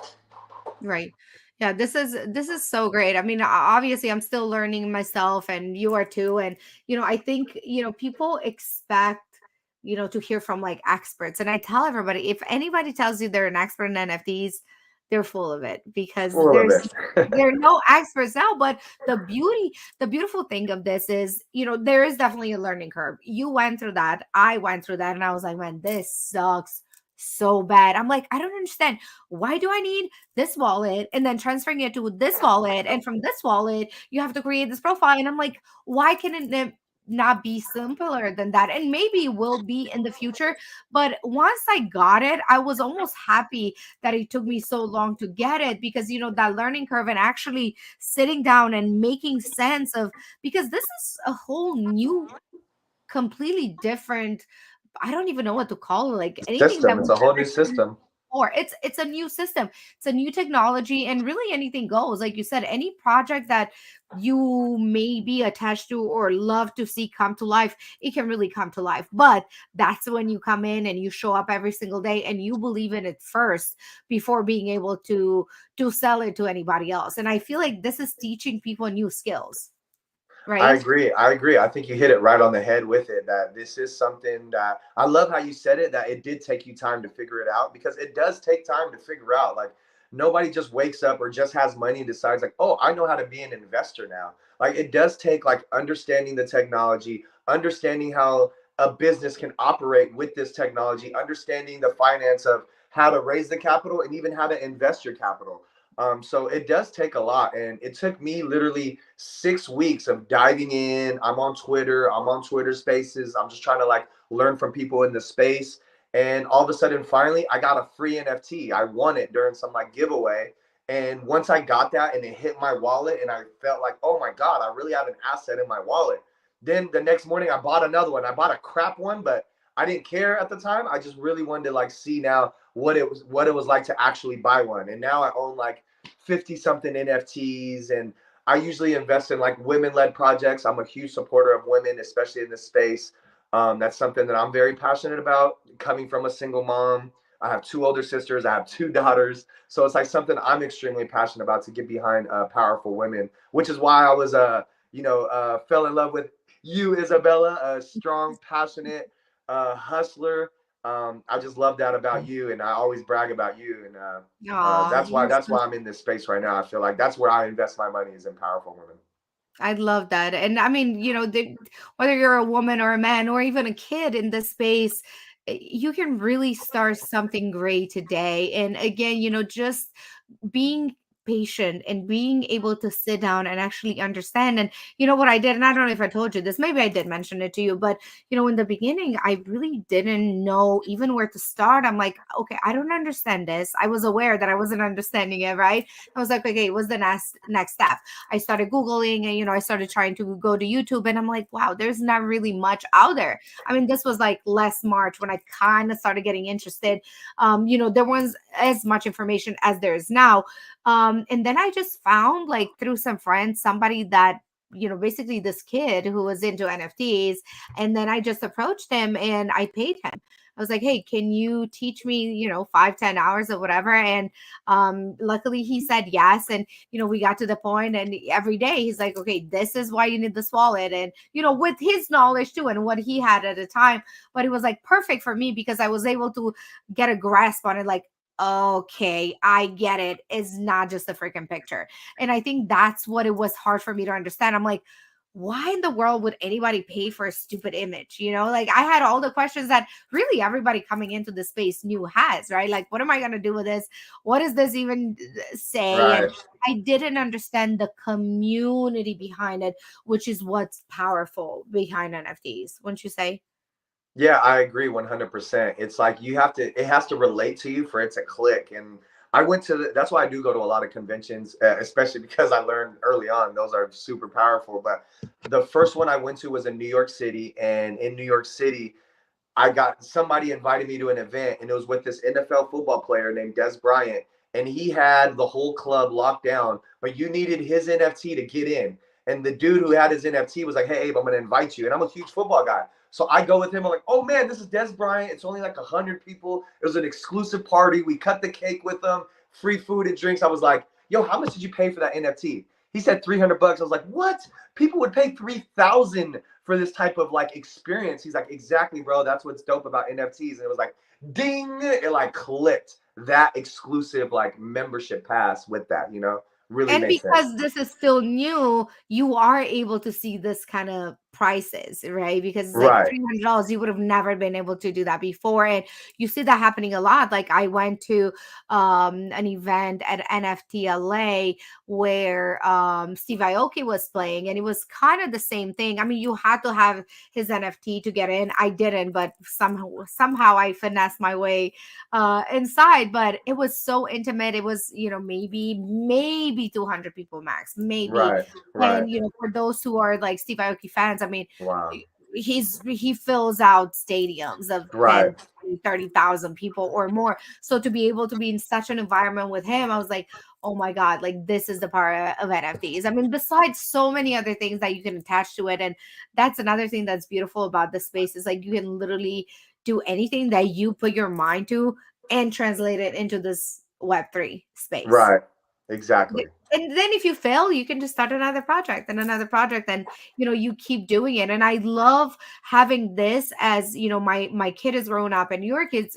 Right. Yeah, this is so great. I mean, obviously I'm still learning myself, and you are too. And I think, people expect, to hear from like experts. And I tell everybody, if anybody tells you they're an expert in NFTs, they're full of it, because Full of it. there are no experts now. But the beautiful thing of this is, there is definitely a learning curve. You went through that, I went through that, and I was like, man, this sucks so bad. I'm like, I don't understand. Why do I need this wallet and then transferring it to this wallet, and from this wallet you have to create this profile? And I'm like, why can it not be simpler than that? And maybe it will be in the future, but once I got it, I was almost happy that it took me so long to get it, because that learning curve, and actually sitting down and making sense of, because this is a whole new, completely different, I don't even know what to call it, like anything that System. It's we've a whole never new seen system. before. It's a new system, it's a new technology, and really anything goes. Like you said, any project that you may be attached to or love to see come to life, it can really come to life. But that's when you come in and you show up every single day and you believe in it first, before being able to sell it to anybody else. And I feel like this is teaching people new skills, I right? agree. I agree. I think you hit it right on the head with it, that this is something that I love how you said it, that it did take you time to figure it out, because it does take time to figure out. Like nobody just wakes up or just has money and decides like, "Oh, I know how to be an investor now." Like it does take like understanding the technology, understanding how a business can operate with this technology, understanding the finance of how to raise the capital and even how to invest your capital. So it does take a lot. And it took me literally 6 weeks of diving in. I'm on Twitter, I'm on Twitter spaces. I'm just trying to like learn from people in the space. And all of a sudden, finally, I got a free NFT. I won it during some like giveaway. And once I got that and it hit my wallet, and I felt like, oh my God, I really have an asset in my wallet. Then the next morning, I bought another one. I bought a crap one, but I didn't care at the time. I just really wanted to like see now what it was like to actually buy one. And now I own like 50 something NFTs, and I usually invest in like women-led projects. I'm a huge supporter of women, especially in this space. That's something that I'm very passionate about. Coming from a single mom, I have two older sisters, I have two daughters, so it's like something I'm extremely passionate about, to get behind powerful women, which is why I was fell in love with you, Isabella, a strong, passionate hustler. I just love that about you, and I always brag about you. And Aw, that's why you're that's so, why I'm in this space right now. I feel like that's where I invest my money, is in powerful women. I love that. And I mean, whether you're a woman or a man or even a kid in this space, you can really start something great today. And again, just being patient and being able to sit down and actually understand. And what I did, and I don't know if I told you this, maybe I did mention it to you, but in the beginning I really didn't know even where to start. I'm like, okay, I don't understand this. I was aware that I wasn't understanding it, right? I was like, okay, what's the next step? I started Googling, and I started trying to go to YouTube, and I'm like, wow, there's not really much out there. I mean, this was like last March when I kind of started getting interested. There wasn't as much information as there is now. And then I just found, like, through some friends, somebody that, basically this kid who was into NFTs. And then I just approached him and I paid him. I was like, hey, can you teach me, 5-10 hours or whatever? And luckily he said yes. And, we got to the point, and every day he's like, okay, this is why you need this wallet. And, with his knowledge too, and what he had at the time. But it was like perfect for me because I was able to get a grasp on it. Like, okay, I get it. It's not just a freaking picture. And I think that's what it was hard for me to understand. I'm like, why in the world would anybody pay for a stupid image? Like, I had all the questions that really everybody coming into the space new has, right? Like, what am I going to do with this? What does this even say? And Right. I didn't understand the community behind it, which is what's powerful behind NFTs, wouldn't you say? Yeah, I agree 100%. It's like it has to relate to you for it to click. And that's why I do go to a lot of conventions, especially because I learned early on, those are super powerful. But the first one I went to was in New York City. And in New York City, I got somebody invited me to an event, and it was with this NFL football player named Des Bryant, and he had the whole club locked down, but you needed his NFT to get in. And the dude who had his NFT was like, "Hey, Abe, I'm going to invite you." And I'm a huge football guy, so I go with him. I'm like, "Oh man, this is Des Bryant. It's only like 100 people. It was an exclusive party. We cut the cake with them, free food and drinks." I was like, "Yo, how much did you pay for that NFT?" He said $300. I was like, "What? People would pay 3,000 for this type of like experience." He's like, "Exactly, bro. That's what's dope about NFTs." And it was like, ding, it like clicked. That exclusive like membership pass with that, really And makes sense. because this is still new, you are able to see this kind of prices, right? Because it's like Right. $300, you would have never been able to do that before. And you see that happening a lot. Like, I went to an event at NFTLA where Steve Aoki was playing, and it was kind of the same thing. I mean, you had to have his NFT to get in. I didn't, but somehow I finessed my way inside. But it was so intimate. It was, maybe 200 people max, maybe. Right. Right. And for those who are like Steve Aoki fans, I mean, Wow. he fills out stadiums of Right. 10, 20, 30,000 people or more. So to be able to be in such an environment with him, I was like, oh my God, like, this is the part of NFTs. I mean, besides so many other things that you can attach to it. And that's another thing that's beautiful about the space, is like, you can literally do anything that you put your mind to and translate it into this Web3 space. Right. Exactly. And then if you fail, you can just start another project and another project, and you keep doing it. And I love having this as, my kid is growing up and your kids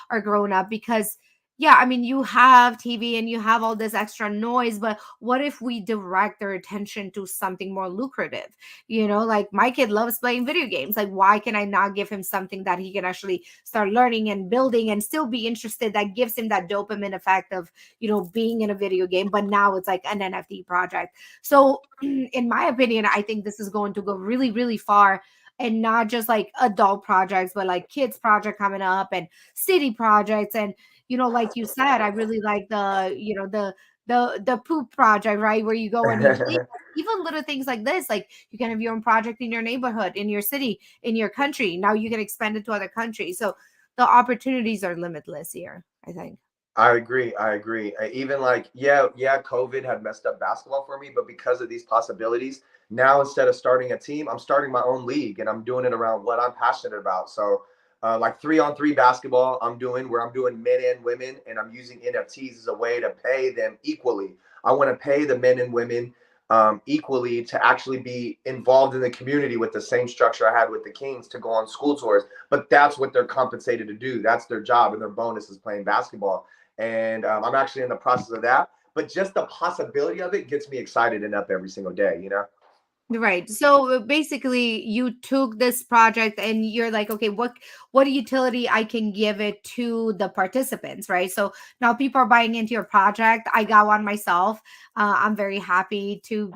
are growing up, because yeah, I mean, you have TV and you have all this extra noise, but what if we direct their attention to something more lucrative? Like, my kid loves playing video games. Like, why can I not give him something that he can actually start learning and building and still be interested, that gives him that dopamine effect of being in a video game, but now it's like an NFT project. So, in my opinion, I think this is going to go really, really far, and not just like adult projects, but like kids project coming up and city projects. And, like you said, I really like the poop project, right? Where you go and you clean. Even little things like this, like, you can have your own project in your neighborhood, in your city, in your country. Now you can expand it to other countries. So the opportunities are limitless here, I think. I agree. I agree. Even like, yeah, COVID had messed up basketball for me, but because of these possibilities, now instead of starting a team, I'm starting my own league, and I'm doing it around what I'm passionate about. So, like 3-on-3 basketball, I'm doing men and women, and I'm using NFTs as a way to pay them equally. I want to pay the men and women equally to actually be involved in the community with the same structure I had with the Kings, to go on school tours. But that's what they're compensated to do. That's their job, and their bonus is playing basketball. And I'm actually in the process of that. But just the possibility of it gets me excited and up every single day, Right. So basically you took this project and you're like, okay, what utility I can give it to the participants, right? So now people are buying into your project. I got one myself. I'm very happy to,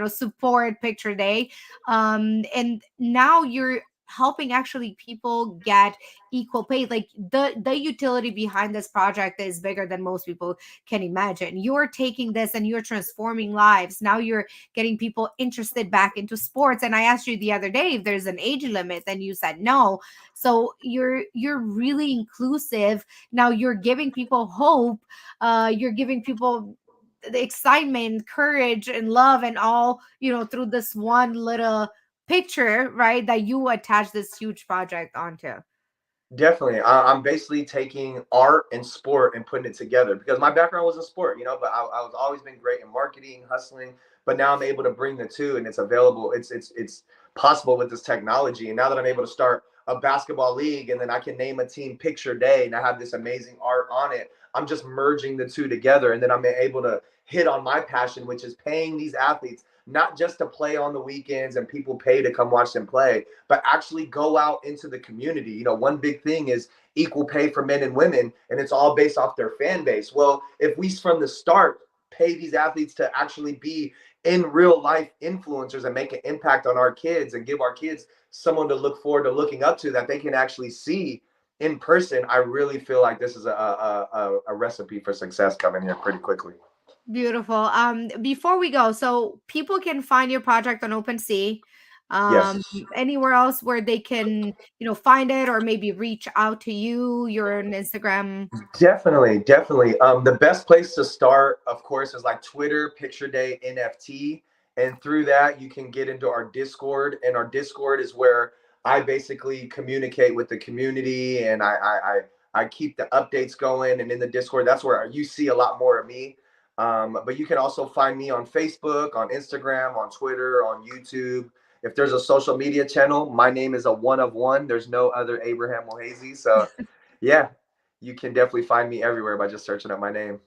support Picture Day. And now you're helping actually people get equal pay. Like the utility behind this project is bigger than most people can imagine. You're taking this and you're transforming lives. Now you're getting people interested back into sports. And I asked you the other day if there's an age limit, and you said no. So you're really inclusive. Now you're giving people hope. You're giving people the excitement, courage, and love, and all, through this one little picture, right? That you attach this huge project onto. Definitely. I'm basically taking art and sport and putting it together because my background was in sport, but I was always been great in marketing, hustling. But now I'm able to bring the two, and it's available. It's possible with this technology. And now that I'm able to start a basketball league, and then I can name a team Picture Day, and I have this amazing art on it. I'm just merging the two together, and then I'm able to hit on my passion, which is paying these athletes not just to play on the weekends and people pay to come watch them play, but actually go out into the community. One big thing is equal pay for men and women, and it's all based off their fan base. Well, if we from the start pay these athletes to actually be in real life influencers and make an impact on our kids and give our kids someone to look forward to looking up to that they can actually see in person, I really feel like this is a recipe for success coming here pretty quickly. Beautiful. Before we go, so people can find your project on OpenSea. Yes. Anywhere else where they can, find it, or maybe reach out to you? You're on Instagram. Definitely, definitely. The best place to start, of course, is like Twitter, Picture Day NFT, and through that you can get into our Discord. And our Discord is where I basically communicate with the community, and I keep the updates going. And in the Discord, that's where you see a lot more of me. But you can also find me on Facebook, on Instagram, on Twitter, on YouTube. If there's a social media channel, my name is a one of one. There's no other Abraham Muheize. So, yeah, you can definitely find me everywhere by just searching up my name.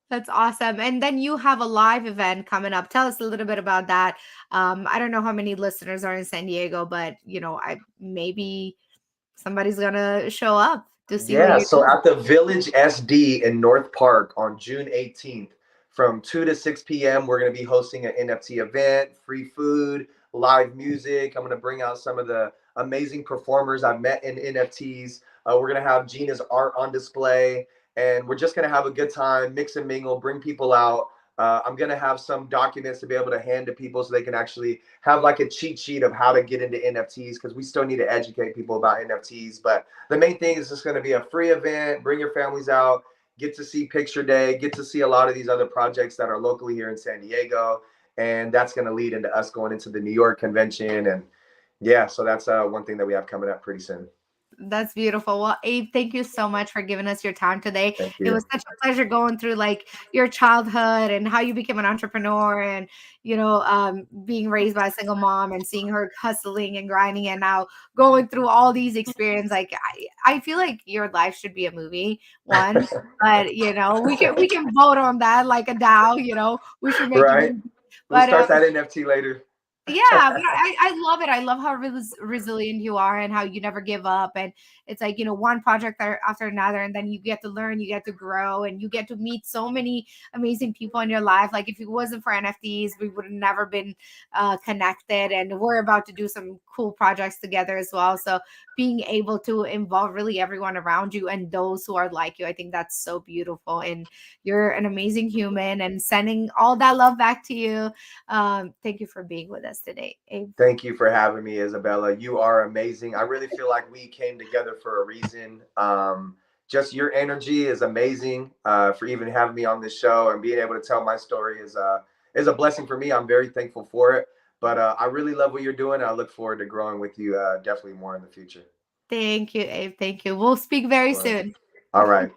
That's awesome. And then you have a live event coming up. Tell us a little bit about that. I don't know how many listeners are in San Diego, but I maybe somebody's gonna show up to see what Yeah, you're so doing. at the Village SD in North Park on June 18th from 2 to 6 p.m., we're going to be hosting an NFT event, free food, live music. I'm going to bring out some of the amazing performers I've met in NFTs. We're going to have Gina's art on display, and we're just going to have a good time, mix and mingle, bring people out. I'm going to have some documents to be able to hand to people so they can actually have like a cheat sheet of how to get into NFTs because we still need to educate people about NFTs. But the main thing is just going to be a free event. Bring your families out, get to see Picture Day, get to see a lot of these other projects that are locally here in San Diego. And that's going to lead into us going into the New York convention. And yeah, so that's one thing that we have coming up pretty soon. That's beautiful. Well, Abe, thank you so much for giving us your time today. Thank It was you. such a pleasure going through like your childhood and how you became an entrepreneur, and being raised by a single mom and seeing her hustling and grinding, and now going through all these experiences. Like I feel like your life should be a movie, one. But we can vote on that like a DAO. We should make a Right? movie. We'll But start that NFT later. yeah, but I love it. I love how resilient you are and how you never give up. And it's like, one project after another. And then you get to learn, you get to grow, and you get to meet so many amazing people in your life. Like if it wasn't for NFTs, we would have never been connected. And we're about to do some cool projects together as well. So being able to involve really everyone around you and those who are like you, I think that's so beautiful. And you're an amazing human, and sending all that love back to you. Thank you for being with us today, Abe. Thank you for having me, Isabella. You are amazing. I really feel like we came together for a reason. Just your energy is amazing. For even having me on this show and being able to tell my story is a blessing for me. I'm very thankful for it. But I really love what you're doing. I look forward to growing with you definitely more in the future. Thank you, Abe. Thank you. We'll speak very Well, soon. all right.